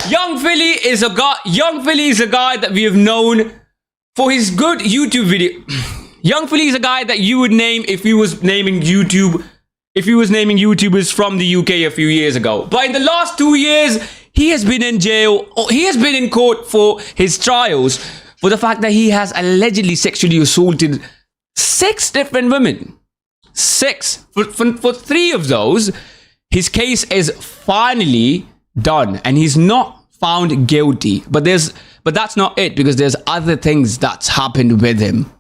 Young Philly is a guy. Young Philly is a guy that we have known for his good YouTube video. Young Philly is a guy that you would name if he was naming YouTube. If he was naming YouTubers from the UK a few years ago. But in the last 2 years, he has been in jail. He has been in court for his trials for the fact that he has allegedly sexually assaulted 6 different women. 6. For 3 of those, his case is finally done and he's not found guilty. But that's not it, because there's other things that's happened with him.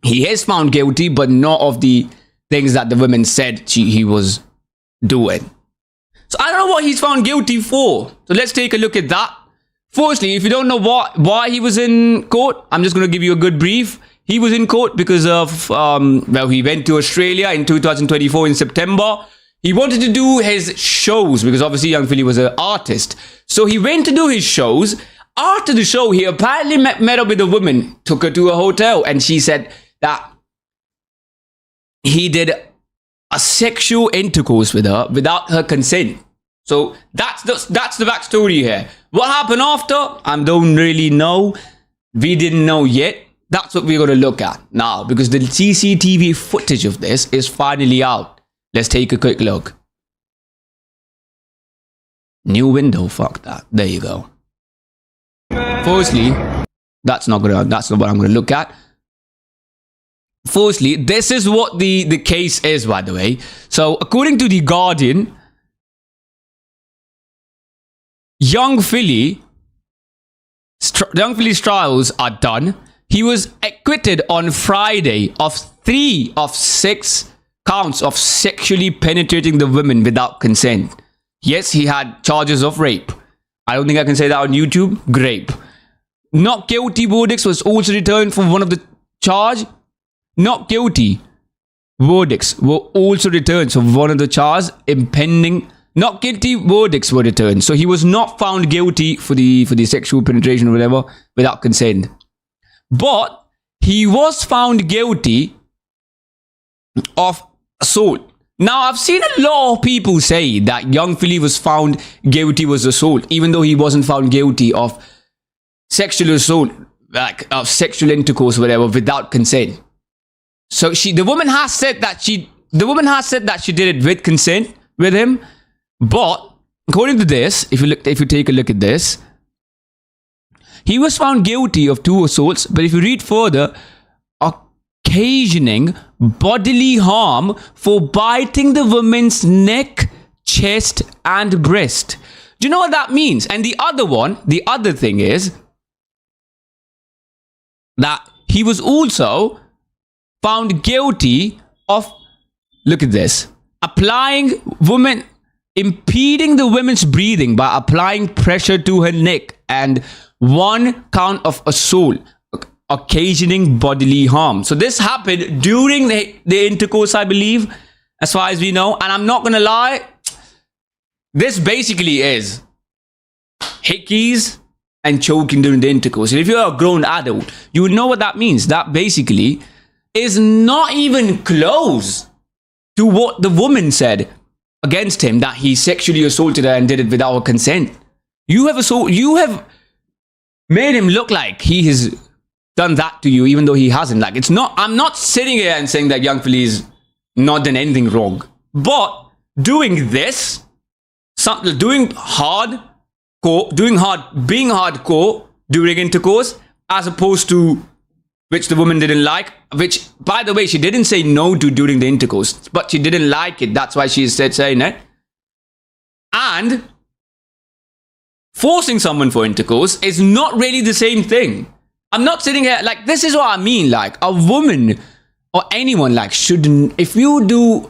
He is found guilty, but not of the things that the women said he was doing. So I don't know what he's found guilty for. So let's take a look at that. Firstly, if you don't know why he was in court, I'm just going to give you a good brief. He was in court because of, he went to Australia in 2024 in September. He wanted to do his shows because obviously young Philly was an artist. So he went to do his shows. After the show, he apparently met up with a woman, took her to a hotel, and she said that he did a sexual intercourse with her without her consent. So that's the backstory here. What happened after? I don't really know. We didn't know yet. That's what we're going to look at now because the CCTV footage of this is finally out. Let's take a quick look. New window. Fuck that. There you go. Firstly, that's not what I'm going to look at. Firstly, this is what the case is, by the way. So, according to The Guardian, young Philly's trials are done. He was acquitted on Friday of 3 of 6 counts of sexually penetrating the women without consent. Yes, he had charges of rape. I don't think I can say that on YouTube. Rape. Not guilty verdicts was also returned for one of the charge. Not guilty verdicts were also returned. So one of the charges impending. Not guilty verdicts were returned. So he was not found guilty for the sexual penetration or whatever without consent. But he was found guilty of assault. Now, I've seen a lot of people say that young Philly was found guilty was assault, even though he wasn't found guilty of sexual assault, like of sexual intercourse, or whatever, without consent. So the woman has said that she did it with consent with him. But according to this, if you take a look at this, he was found guilty of 2 assaults. But if you read further, occasioning bodily harm for biting the woman's neck, chest, and breast. Do you know what that means? And the other thing is that he was also found guilty of, look at this, impeding the woman's breathing by applying pressure to her neck, and 1 count of assault, occasioning bodily harm. So this happened during the intercourse, I believe, as far as we know. And I'm not going to lie, this basically is hickeys and choking during the intercourse. And if you're a grown adult, you would know what that means. That basically is not even close to what the woman said against him, that he sexually assaulted her and did it without her consent. You have made him look like he has done that to you, even though he hasn't. Like, it's not, I'm not sitting here and saying that young Philly's not done anything wrong, but doing this, being hardcore during intercourse, as opposed to which the woman didn't like, which, by the way, she didn't say no to during the intercourse, but she didn't like it. That's why she said saying it. And forcing someone for intercourse is not really the same thing. I'm not sitting here, like, this is what I mean. Like, a woman or anyone, like, shouldn't, if you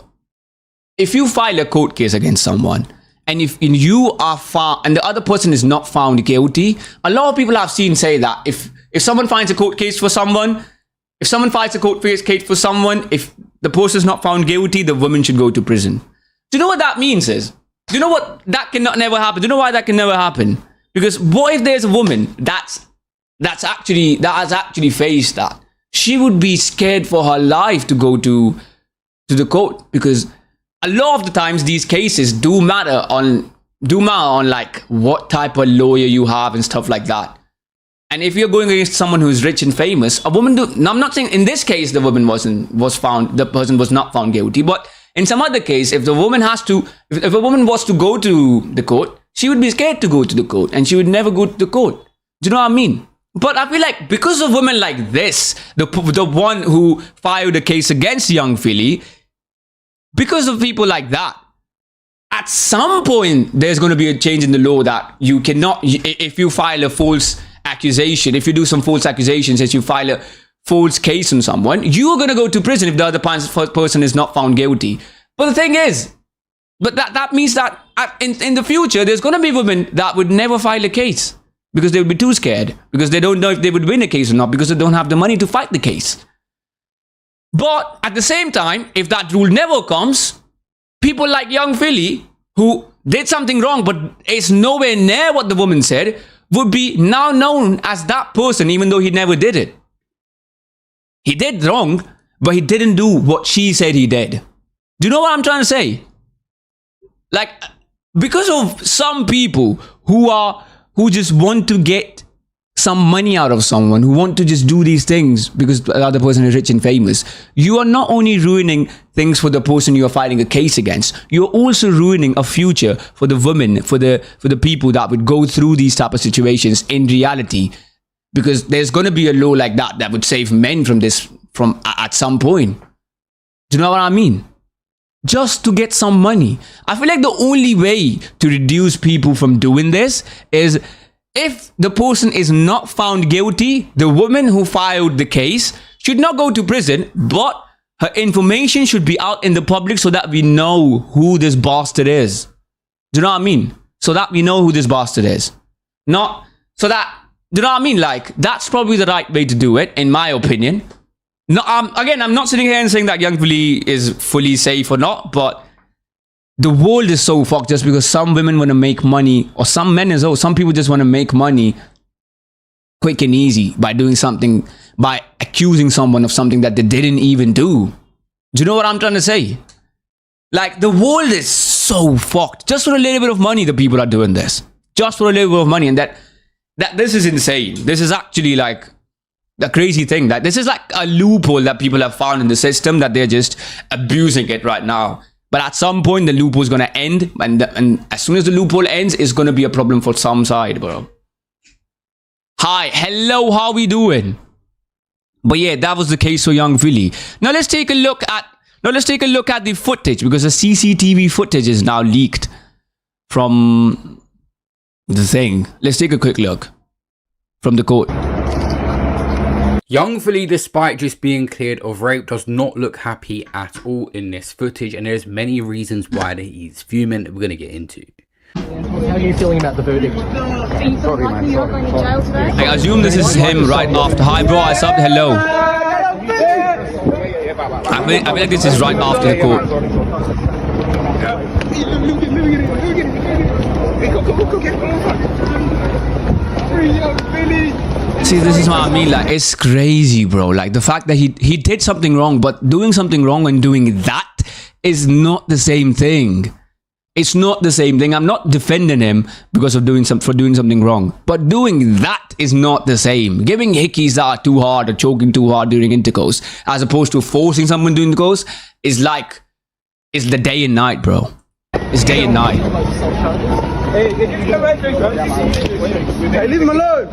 file a court case against someone, and if you are found, and the other person is not found guilty, a lot of people I've seen say that if someone finds a court case for someone, if the person is not found guilty, the woman should go to prison. Do you know what that means is? Do you know what? That cannot never happen. Do you know why that can never happen? Because what if there's a woman that has actually faced that? She would be scared for her life to go to the court, because a lot of the times these cases do matter on like what type of lawyer you have and stuff like that. And if you're going against someone who's rich and famous, now I'm not saying in this case the person was not found guilty, but in some other case, if a woman was to go to the court, she would be scared to go to the court, and she would never go to the court. Do you know what I mean? But I feel like because of women like this, the one who filed a case against young Philly, because of people like that, at some point there's going to be a change in the law that you cannot, if you file a false accusation, if you do some false accusations, as you file a false case on someone, you're going to go to prison if the other person is not found guilty. But the thing is, that means that in the future there's going to be women that would never file a case. because they would be too scared, because they don't know if they would win a case or not, because they don't have the money to fight the case. But at the same time, if that rule never comes, people like young Philly, who did something wrong but is nowhere near what the woman said, would be now known as that person, even though he never did it. He did wrong, but he didn't do what she said he did. Do you know what I'm trying to say? Like, because of some people who just want to get some money out of someone, who want to just do these things because the other person is rich and famous, you are not only ruining things for the person you are fighting a case against, you're also ruining a future for the women, for the people that would go through these type of situations in reality, because there's going to be a law like that would save men from this at some point. Do you know what I mean? Just to get some money. I feel like the only way to reduce people from doing this is if the person is not found guilty, the woman who filed the case should not go to prison, but her information should be out in the public so that we know who this bastard is. Do you know what I mean? So that we know who this bastard is. Not so that, do you know what I mean? Like, that's probably the right way to do it, in my opinion. No, again, I'm not sitting here and saying that young Philly is fully safe or not, but the world is so fucked just because some women want to make money, or some men as well. Some people just want to make money quick and easy by doing something, by accusing someone of something that they didn't even do. Do you know what I'm trying to say? Like, the world is so fucked. Just for a little bit of money, the people are doing this. Just for a little bit of money. And that this is insane. This is actually like the crazy thing. That this is like a loophole that people have found in the system, that they're just abusing it right now. But at some point, the loophole is going to end. And as soon as the loophole ends, it's going to be a problem for some side, bro. Hi, hello, how we doing? But yeah, that was the case for young Philly. Now let's take a look at the footage, because the CCTV footage is now leaked from the thing. Let's take a quick look from the court. Young Philly, despite just being cleared of rape, does not look happy at all in this footage, and there's many reasons why that he's fuming that we're going to get into. How are you feeling about the verdict? Sorry, man. You're not going to jail today? I assume this is him right after. Hi bro, I subbed, hello. I feel like this is right after the court. See, this is what I mean, like, it's crazy, bro. Like, the fact that he did something wrong, but doing something wrong and doing that is not the same thing. It's not the same thing. I'm not defending him because of doing something wrong, but doing that is not the same. Giving hickeys that are too hard or choking too hard during intercourse, as opposed to forcing someone to intercourse, is like, it's the day and night, bro. It's day and night. Hey, leave him alone.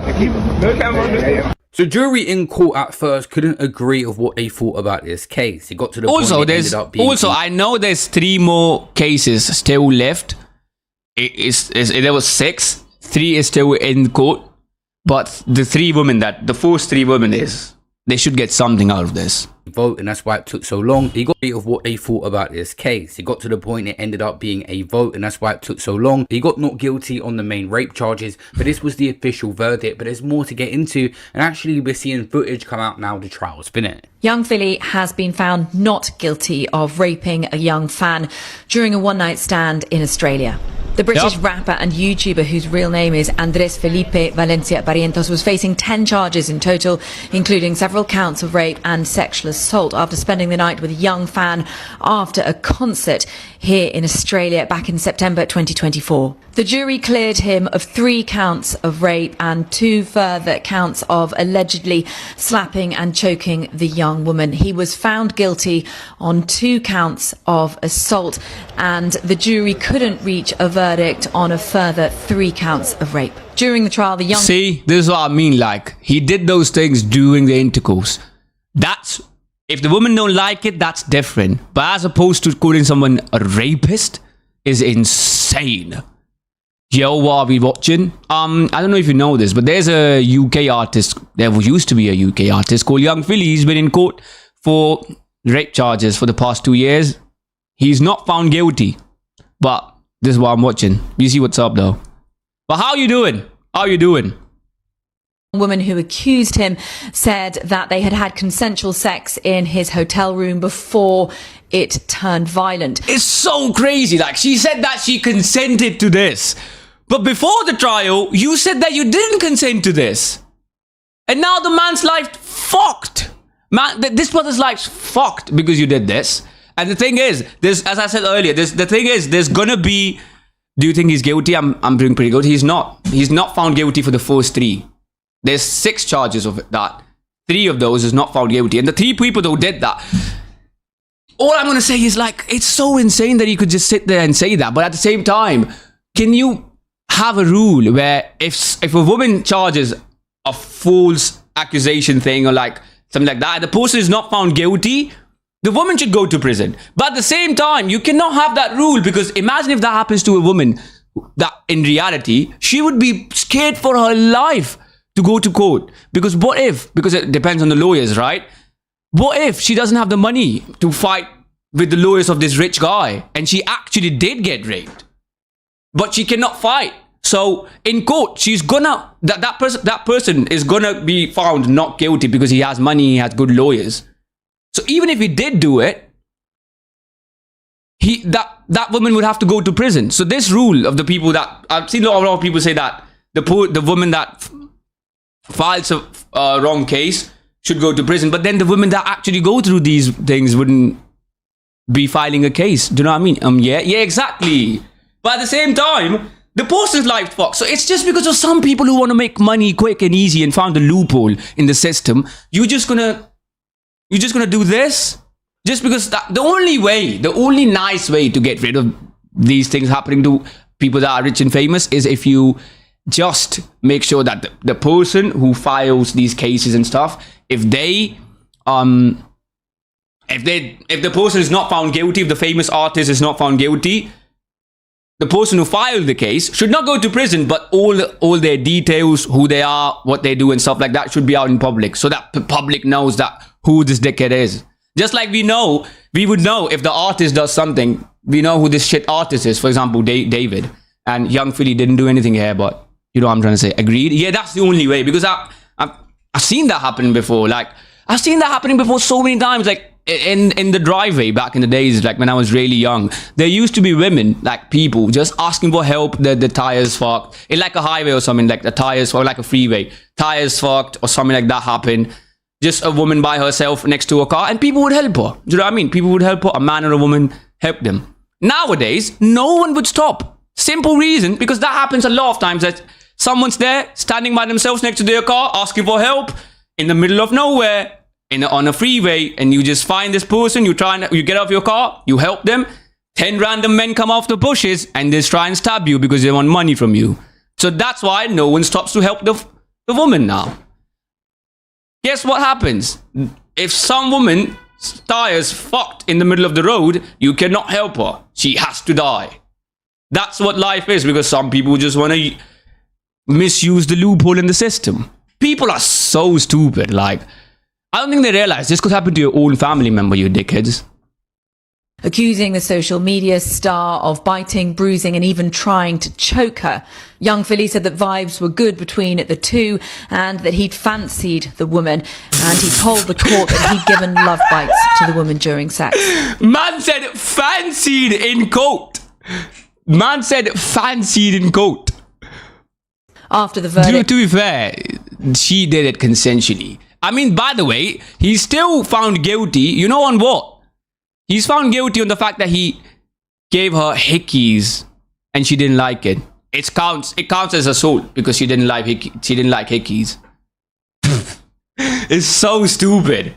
So jury in court at first couldn't agree of what they thought about this case. It got to the point it ended up being... I know there's 3 more cases still left. There was 6. 3 is still in court. But the first 3 women they should get something out of this. Vote, and that's why it took so long. He got rid of what they thought about this case. It got to the point it ended up being a vote, and that's why it took so long. He got not guilty on the main rape charges, but this was the official verdict. But there's more to get into, and actually we're seeing footage come out now. The trial's been it. Young Philly has been found not guilty of raping a young fan during a one-night stand in Australia. The British rapper and YouTuber, whose real name is Andres Felipe Valencia Barrientos, was facing 10 charges in total, including several counts of rape and sexual assault, after spending the night with a young fan after a concert here in Australia back in September 2024. The jury cleared him of 3 counts of rape and 2 further counts of allegedly slapping and choking the young woman. He was found guilty on 2 counts of assault, and the jury couldn't reach a verdict on a further 3 counts of rape. During the trial, the young... See, this is what I mean. Like, he did those things during the intercourse. That's... If the women don't like it, that's different. But as opposed to calling someone a rapist is insane. Yo, what are we watching? I don't know if you know this, but there's a UK artist. There used to be a UK artist called Young Philly. He's been in court for rape charges for the past 2 years. He's not found guilty. But this is what I'm watching. You see what's up, though. But how you doing? How you doing? woman who accused him said that they had had consensual sex in his hotel room before it turned violent. It's so crazy. Like, she said that she consented to this. But before the trial, you said that you didn't consent to this. And now the man's life fucked. Man, this brother's life's fucked because you did this. And the thing is, there's, as I said earlier, there's gonna be... Do you think he's guilty? I'm doing pretty good. He's not. He's not found guilty for the first 3. There's 6 charges of that. 3 of those is not found guilty. And the 3 people who did that, all I'm going to say is, like, it's so insane that he could just sit there and say that. But at the same time, can you have a rule where if a woman charges a false accusation thing or like something like that, and the person is not found guilty, the woman should go to prison. But at the same time, you cannot have that rule, because imagine if that happens to a woman, that in reality, she would be scared for her life to go to court. Because what if, because it depends on the lawyers, right? What if she doesn't have the money to fight with the lawyers of this rich guy and she actually did get raped, but she cannot fight? So in court, she's gonna, that person is gonna be found not guilty because he has money, he has good lawyers. So even if he did do it, that woman would have to go to prison. So this rule of the people that, I've seen a lot of people say that the woman that files a wrong case should go to prison, but then the women that actually go through these things wouldn't be filing a case. Do you know what I mean? Yeah, exactly. But at the same time, the person's life fucked. So it's just because of some people who want to make money quick and easy and found a loophole in the system, you're just gonna do this just because the only nice way to get rid of these things happening to people that are rich and famous is if you just make sure that the person who files these cases and stuff, if the person is not found guilty, if the famous artist is not found guilty, the person who filed the case should not go to prison, but all their details, who they are, what they do and stuff like that should be out in public, so that the public knows that who this dickhead is. Just like we would know if the artist does something, we know who this shit artist is. For example, David. And Young Philly didn't do anything here, but you know what I'm trying to say. Agreed? Yeah, that's the only way, because I've seen that happen before. Like, I've seen that happening before so many times. Like, in the driveway back in the days, like when I was really young, there used to be women, like people, just asking for help. The tires fucked. In like a highway or something, like the tires, or like a freeway. Tires fucked or something like that happened. Just a woman by herself next to a car, and people would help her. Do you know what I mean? People would help her. A man or a woman help them. Nowadays, no one would stop. Simple reason, because that happens a lot of times, that someone's there, standing by themselves next to their car, asking for help, in the middle of nowhere, on a freeway, and you just find this person, you get off your car, you help them, 10 random men come off the bushes, and they try and stab you because they want money from you. So that's why no one stops to help the woman now. Guess what happens? If some woman's tires fucked in the middle of the road, you cannot help her. She has to die. That's what life is, because some people just want to misuse the loophole in the system. People are so stupid. Like, I don't think they realize this could happen to your own family member, you dickheads. Accusing the social media star of biting, bruising and even trying to choke her. Young Philly said that vibes were good between the two and that he'd fancied the woman, and he told the court that he'd given love bites to the woman during sex. Man said fancied in court. Man said fancied in court. After the verdict... To be fair, she did it consensually. I mean, by the way, he's still found guilty. You know on what? He's found guilty on the fact that he gave her hickeys and she didn't like it. It counts as assault because she didn't like hickeys. It's so stupid.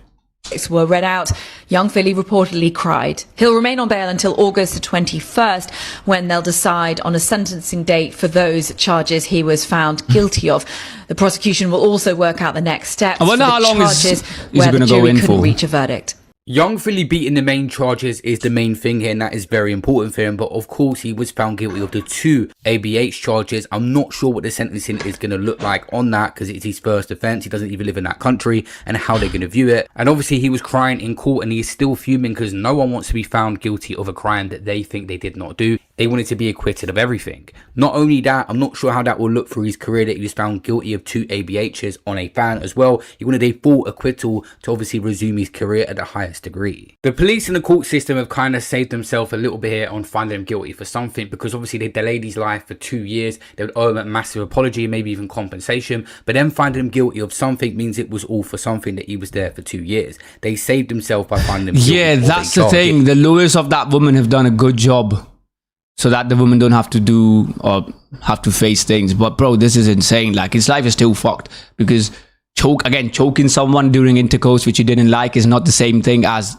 Were read out. Young Philly reportedly cried. He'll remain on bail until August the 21st, when they'll decide on a sentencing date for those charges he was found guilty of. The prosecution will also work out the next steps. I wonder how long charges is where the jury couldn't for? reach a verdict. Young Philly beating the main charges is the main thing here, and that is very important for him. But of course, he was found guilty of the 2 ABH charges. I'm not sure what the sentencing is going to look like on that, because it's his first offense. He doesn't even live in that country, and how they're going to view it. And obviously, he was crying in court, and he is still fuming because no one wants to be found guilty of a crime that they think they did not do. They wanted to be acquitted of everything. Not only that, I'm not sure how that will look for his career that he was found guilty of 2 ABHs on a fan as well. He wanted a full acquittal to obviously resume his career at the highest degree. The police and the court system have kind of saved themselves a little bit here on finding him guilty for something, because obviously they delayed his life for 2 years. They would owe him a massive apology, maybe even compensation, but then finding him guilty of something means it was all for something that he was there for 2 years. They saved themselves by finding him guilty. Yeah, that's the thing. The lawyers of that woman have done a good job, so that the woman don't have to do or have to face things. But bro, this is insane. Like, his life is still fucked, because choking someone during intercourse which you didn't like is not the same thing as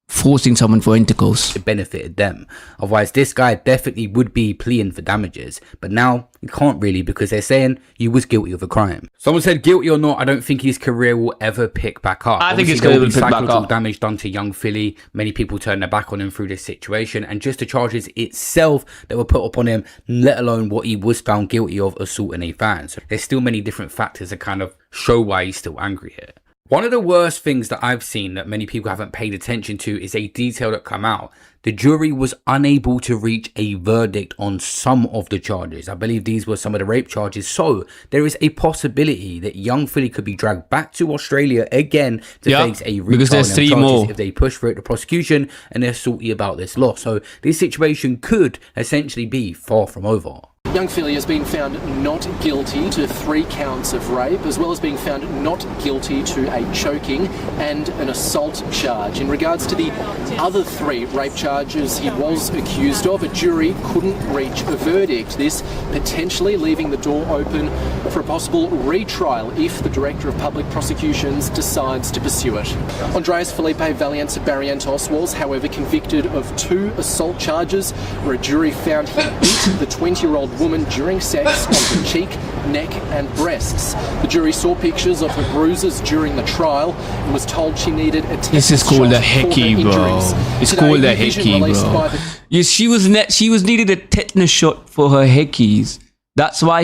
forcing someone for intercourse. It benefited them. Otherwise, this guy definitely would be pleading for damages, but now he can't really, because they're saying he was guilty of a crime. Someone said, guilty or not, I don't think his career will ever pick back up. I think his career will pick back up. Damage done to young Philly. Many people turned their back on him through this situation, and just the charges itself that were put upon him, let alone what he was found guilty of, assaulting a fan. So there's still many different factors that kind of show why he's still angry here. One of the worst things that I've seen that many people haven't paid attention to is a detail that come out. The jury was unable to reach a verdict on some of the charges. I believe these were some of the rape charges. So there is a possibility that young Philly could be dragged back to Australia again to face a retrial, because there's 3 more if they push for it, the prosecution, and they're salty about this loss. So this situation could essentially be far from over. Young Philly has been found not guilty to 3 counts of rape, as well as being found not guilty to a choking and an assault charge. In regards to the other 3 rape charges he was accused of, a jury couldn't reach a verdict, this potentially leaving the door open for a possible retrial if the Director of Public Prosecutions decides to pursue it. Andreas Felipe Valencia Barrientos was, however, convicted of 2 assault charges, where a jury found he beat the 20-year-old woman during sex on her cheek, neck and breasts. The jury saw pictures of her bruises during the trial and was told she needed a This is called a hickey, bro. It's called a hickey, bro. Yes, she was needed a tetanus shot for her hickeys. That's why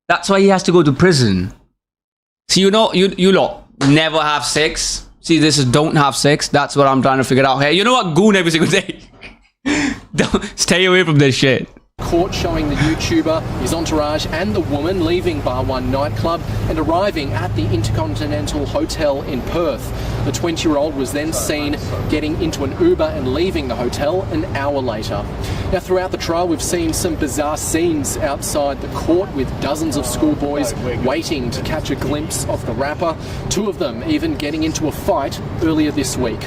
that's why he has to go to prison. See, you lot never have sex. See, this is don't have sex. That's what I'm trying to figure out here. You know what? Goon every single day. Don't stay away from this shit. Court showing the YouTuber, his entourage and the woman leaving Bar One nightclub and arriving at the Intercontinental Hotel in Perth. The 20-year-old was then seen getting into an Uber and leaving the hotel an hour later. Now, throughout the trial, we've seen some bizarre scenes outside the court with dozens of schoolboys waiting to catch a glimpse of the rapper, 2 of them even getting into a fight earlier this week.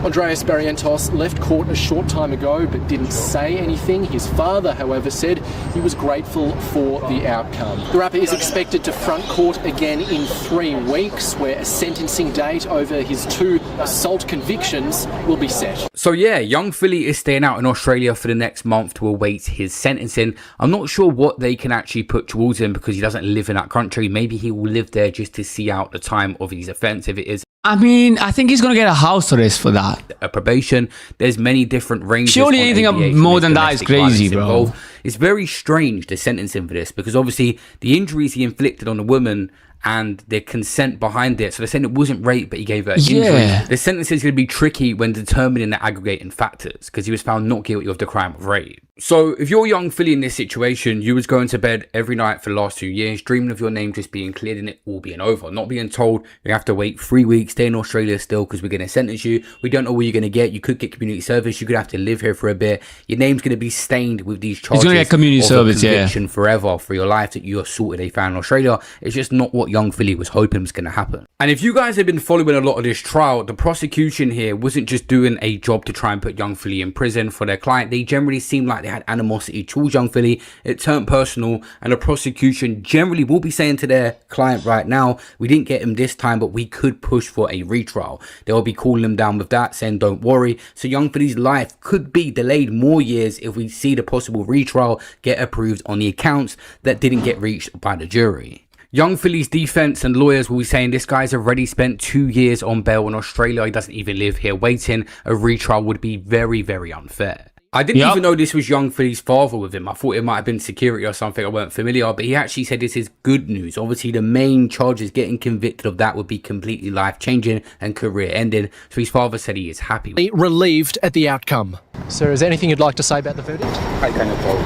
Andreas Barrientos left court a short time ago but didn't say anything. His father, however, said he was grateful for the outcome. The rapper is expected to front court again in 3 weeks, where a sentencing date over his 2 assault convictions will be set. So yeah, young Philly is staying out in Australia for the next month to await his sentencing. I'm not sure what they can actually put towards him because he doesn't live in that country. Maybe he will live there just to see out the time of his offence if it is. I mean, I think he's going to get a house arrest for that. A probation. There's many different ranges. Surely anything more than that is crazy, bro. Involved. It's very strange, the sentencing for this, because obviously the injuries he inflicted on the woman and the consent behind it. So they're saying it wasn't rape, but he gave her injury. Yeah. The sentence is going to be tricky when determining the aggregating factors, because he was found not guilty of the crime of rape. So if you're young Philly in this situation, you was going to bed every night for the last 2 years, dreaming of your name just being cleared and it all being over. Not being told you have to wait 3 weeks, stay in Australia still because we're going to sentence you. We don't know what you're going to get. You could get community service. You could have to live here for a bit. Your name's going to be stained with these charges. He's going to get community service, conviction forever for your life that you assaulted a fan in Australia. It's just not what young Philly was hoping was going to happen. And if you guys have been following a lot of this trial, the prosecution here wasn't just doing a job to try and put young Philly in prison for their client. They generally seemed like they had animosity towards young Philly. It turned personal, and the prosecution generally will be saying to their client right now, we didn't get him this time, but we could push for a retrial. They'll be calling them down with that, saying don't worry. So young Philly's life could be delayed more years if we see the possible retrial get approved on the accounts that didn't get reached by the jury. Young Philly's defense and lawyers will be saying this guy's already spent 2 years on bail in Australia. He doesn't even live here. Waiting a retrial would be very, very unfair. I didn't even know this was young Philly's father with him. I thought it might have been security or something. I weren't familiar, but he actually said this is good news. Obviously, the main charges, getting convicted of that, would be completely life-changing and career-ending. So his father said he is happy. Relieved at the outcome. Sir, is there anything you'd like to say about the verdict? I cannot talk.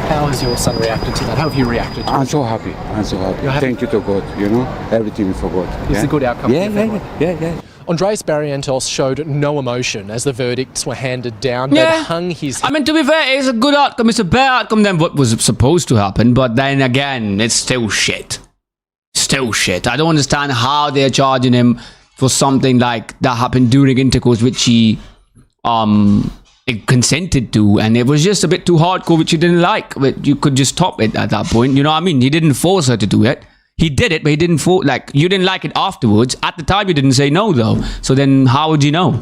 How has your son reacted to that? How have you reacted to I'm so happy. I'm so happy. Thank you to God, you know, everything for God. It's a good outcome. Yeah. Andres Barrientos showed no emotion as the verdicts were handed down, but hung his... I mean, to be fair, it's a good outcome. It's a better outcome than what was supposed to happen. But then again, it's still shit. Still shit. I don't understand how they're charging him for something like that happened during intercourse, which he consented to. And it was just a bit too hardcore, which he didn't like. But you could just stop it at that point. You know what I mean? He didn't force her to do it. He did it, but he didn't you didn't like it afterwards. At the time, you didn't say no, though. So then how would you know?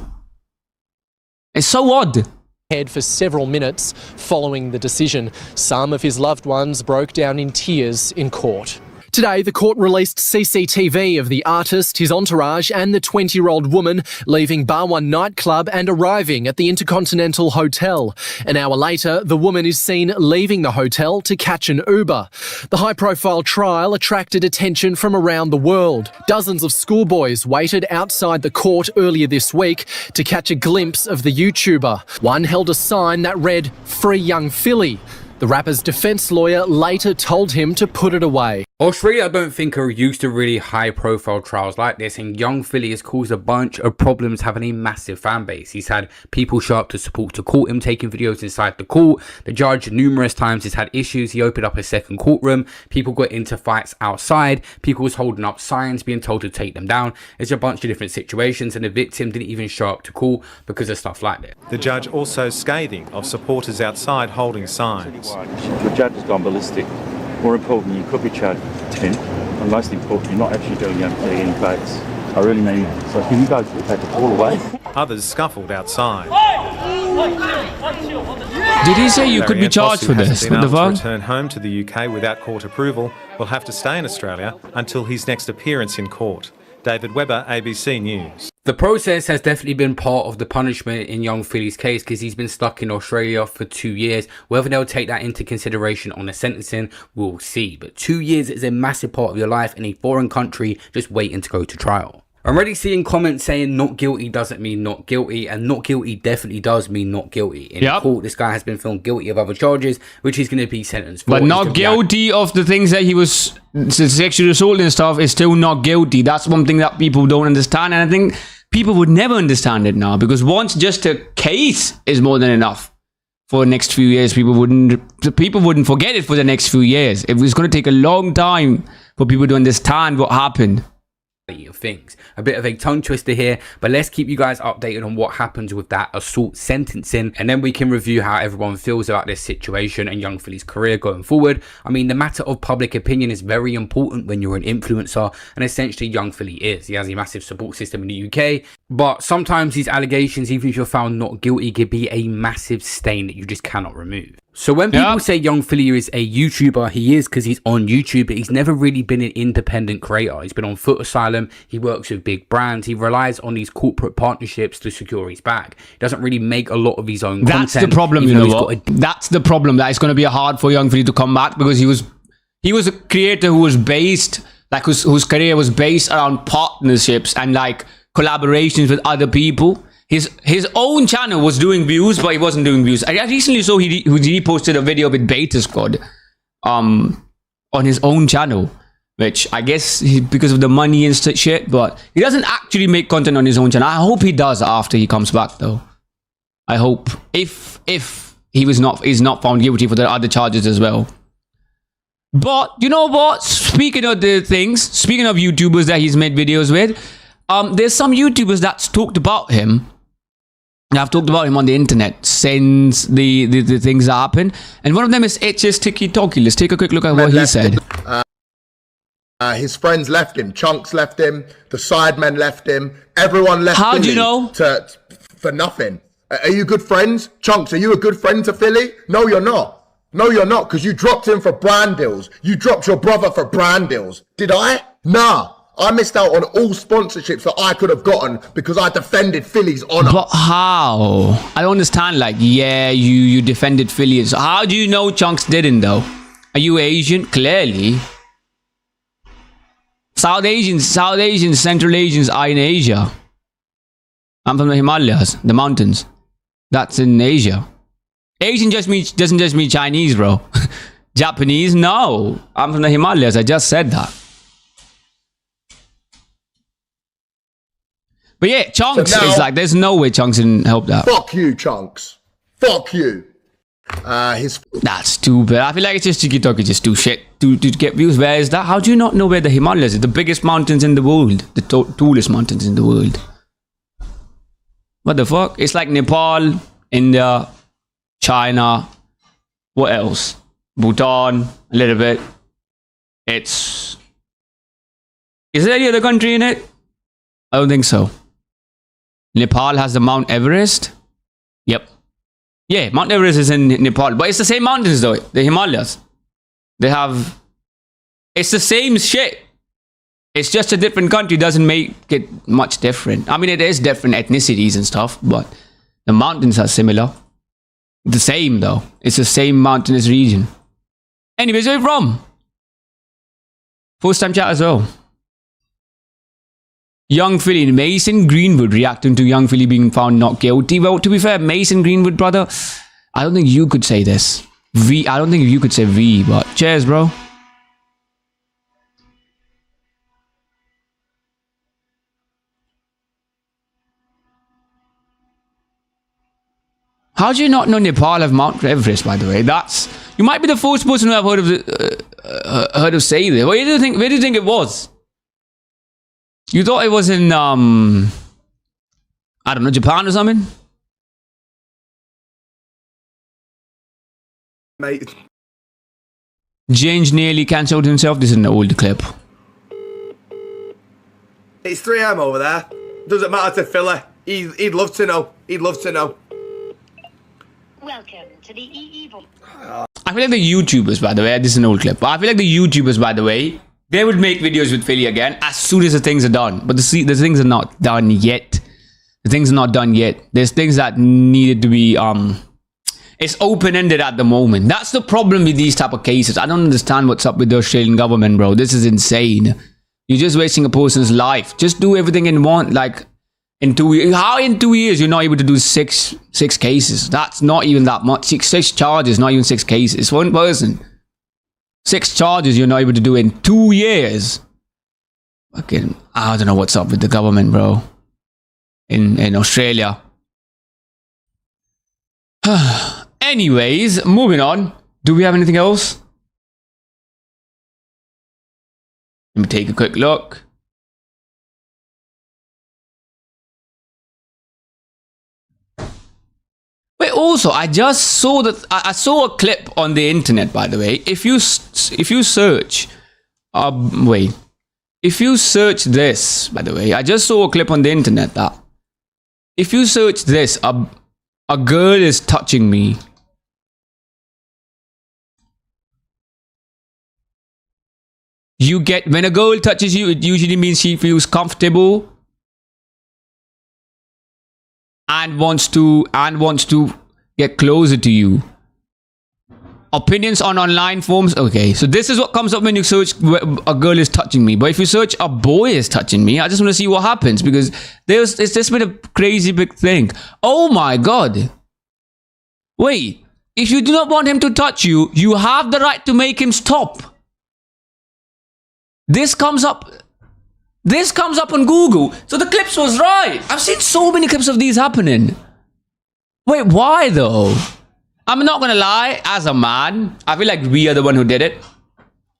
It's so odd. Head for several minutes following the decision. Some of his loved ones broke down in tears in court. Today, the court released CCTV of the artist, his entourage and the 20-year-old woman leaving Bar One nightclub and arriving at the Intercontinental Hotel. An hour later, the woman is seen leaving the hotel to catch an Uber. The high-profile trial attracted attention from around the world. Dozens of schoolboys waited outside the court earlier this week to catch a glimpse of the YouTuber. One held a sign that read, "Free Young Philly." The rapper's defence lawyer later told him to put it away. Australia, I don't think, are used to really high-profile trials like this, and young Philly has caused a bunch of problems having a massive fan base. He's had people show up to court him, taking videos inside the court. The judge numerous times has had issues. He opened up a second courtroom. People got into fights outside. People was holding up signs, being told to take them down. It's a bunch of different situations, and the victim didn't even show up to court because of stuff like that. The judge also scathing of supporters outside holding signs. The judge has gone ballistic. More important, you could be charged with 10, and most important, you're not actually doing any favours. I really mean, so can you guys take the ball away? Others scuffled outside. Did he say you could be charged for this? What the fuck? Return home to the UK without court approval will have to stay in Australia until his next appearance in court. David Webber, ABC News. The process has definitely been part of the punishment in young Philly's case because he's been stuck in Australia for 2 years. Whether they'll take that into consideration on the sentencing, we'll see. But 2 years is a massive part of your life in a foreign country just waiting to go to trial. I'm already seeing comments saying not guilty doesn't mean not guilty, and not guilty definitely does mean not guilty. In court, this guy has been found guilty of other charges, which he's going to be sentenced for. But not guilty of the things that he was sexual assault and stuff is still not guilty. That's one thing that people don't understand, and I think people would never understand it now, because once just a case is more than enough for the next few years, people wouldn't forget it for the next few years. It was going to take a long time for people to understand what happened. Of things. A bit of a tongue twister here, but let's keep you guys updated on what happens with that assault sentencing, and then we can review how everyone feels about this situation and young Philly's career going forward. I mean, the matter of public opinion is very important when you're an influencer, and essentially young Philly is. He has a massive support system in the UK, but sometimes these allegations, even if you're found not guilty, could be a massive stain that you just cannot remove. So when people say young Philly is a YouTuber, he is, because he's on YouTube, but he's never really been an independent creator. He's been on Foot Asylum, he works with big brands, he relies on these corporate partnerships to secure his bag. He doesn't really make a lot of his own content. That's the problem, you know what? That's the problem, that it's going to be hard for young Philly to come back, because he was a creator who was based, like whose career was based around partnerships and like collaborations with other people. His own channel was doing views, but he wasn't doing views. I recently saw he reposted a video with Beta Squad on his own channel, which I guess because of the money and shit, but he doesn't actually make content on his own channel. I hope he does after he comes back, though. I hope, if he is not found guilty for the other charges as well. But you know what? Speaking of YouTubers that he's made videos with, there's some YouTubers that's talked about him. I've talked about him on the internet since the things that happened, and one of them is HS TikTok. Let's take a quick look at what he said. His friends left him. Chunks left him. The Sidemen left him. Everyone left. How do you know? For nothing. Are you good friends? Chunks, are you a good friend to Philly? No, you're not. No, you're not, because you dropped him for brand deals. You dropped your brother for brand deals. Did I? Nah. I missed out on all sponsorships that I could have gotten because I defended Philly's honour. But how? I don't understand. Like, yeah, you defended Philly. So how do you know Chunks didn't, though? Are you Asian? Clearly. South Asians, Central Asians are in Asia. I'm from the Himalayas, the mountains. That's in Asia. Asian doesn't just mean Chinese, bro. Japanese? No. I'm from the Himalayas. I just said that. But yeah, Chunks So now- is like, there's no way Chunks didn't help that. Fuck you, Chunks. Fuck you. That's stupid. I feel like it's just TikTok just do shit to get views. Where is that? How do you not know where the Himalayas is? The biggest mountains in the world. The tallest mountains in the world. What the fuck? It's like Nepal, India, China. What else? Bhutan, a little bit. Is there any other country in it? I don't think so. Nepal has the Mount Everest. Yep. Yeah, Mount Everest is in Nepal. But it's the same mountains though. The Himalayas. They have... It's the same shit. It's just a different country. Doesn't make it much different. I mean, it is different ethnicities and stuff. But the mountains are similar. The same though. It's the same mountainous region. Anyways, where are you from? First time chat as well. Young Philly, Mason Greenwood reacting to Young Philly being found not guilty. Well, to be fair, Mason Greenwood, brother, I don't think you could say this. I don't think you could say V, but cheers, bro. How do you not know Nepal have Mount Everest, by the way? You might be the first person who I've heard of saying this. Where do you think it was? You thought it was in, I don't know, Japan or something? Mate. James nearly cancelled himself. This is an old clip. It's 3am over there. Doesn't matter to Philly. He'd love to know. He'd love to know. Welcome to the EE Vault. I feel like the YouTubers, by the way, this is an old clip, but I feel like the YouTubers, by the way, they would make videos with Philly again as soon as the things are done. But the things are not done yet. The things are not done yet. There's things that needed to be, it's open-ended at the moment. That's the problem with these type of cases. I don't understand what's up with the Australian government, bro. This is insane. You're just wasting a person's life. Just do everything in one, like, in 2 years. How in 2 years you're not able to do six cases? That's not even that much. Six charges, not even 6 cases. It's one person. 6 charges you're not able to do in 2 years. Fucking, I don't know what's up with the government, bro. In Australia. Anyways, moving on. Do we have anything else? Let me take a quick look. Wait, also, I just saw that I saw a clip on the internet, by the way. If you search, if you search this, by the way, I just saw a clip on the internet that if you search this, a girl is touching me. You get, when a girl touches you, it usually means she feels comfortable and wants to get closer to you. Opinions on online forums. Okay, so this is what comes up when you search a girl is touching me. But if you search a boy is touching me, I just want to see what happens, because it's just been a crazy big thing. Oh my god. Wait, if you do not want him to touch you, you have the right to make him stop. This comes up on Google. So the clips was right. I've seen so many clips of these happening. Wait, why though? I'm not gonna lie, as a man, I feel like we are the one who did it.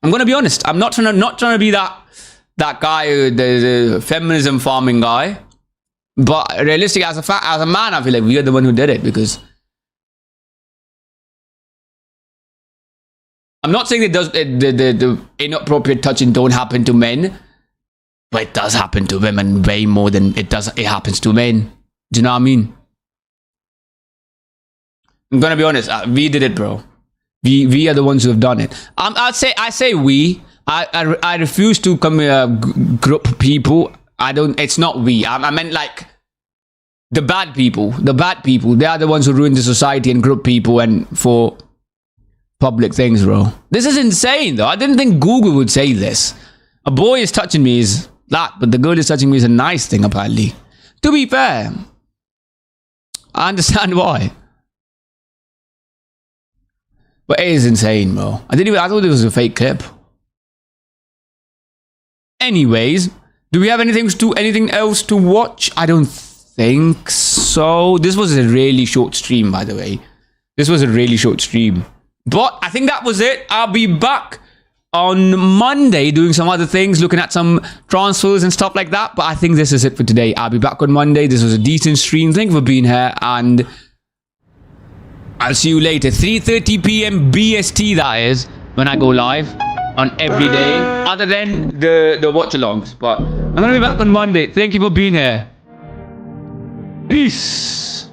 I'm gonna be honest. I'm not trying to be that guy, the feminism farming guy. But realistically, as a man, I feel like we are the one who did it, because I'm not saying the inappropriate touching don't happen to men, but it does happen to women way more than it happens to men. Do you know what I mean? I'm gonna be honest. We did it, bro. We are the ones who have done it. I say we, I refuse to group people. It's not we. I meant like the bad people. The bad people. They are the ones who ruin the society and group people and for public things, bro. This is insane, though. I didn't think Google would say this. A boy is touching me is that, but the girl is touching me is a nice thing, apparently. To be fair, I understand why. But it is insane, bro. I thought it was a fake clip. Anyways, do we have anything else to watch? I don't think so. This was a really short stream, by the way. This was a really short stream. But I think that was it. I'll be back on Monday doing some other things, looking at some transfers and stuff like that. But I think this is it for today. I'll be back on Monday. This was a decent stream. Thank you for being here. And I'll see you later. 3:30 p.m. BST, that is, when I go live on every day. Other than the watch-alongs. But I'm going to be back on Monday. Thank you for being here. Peace.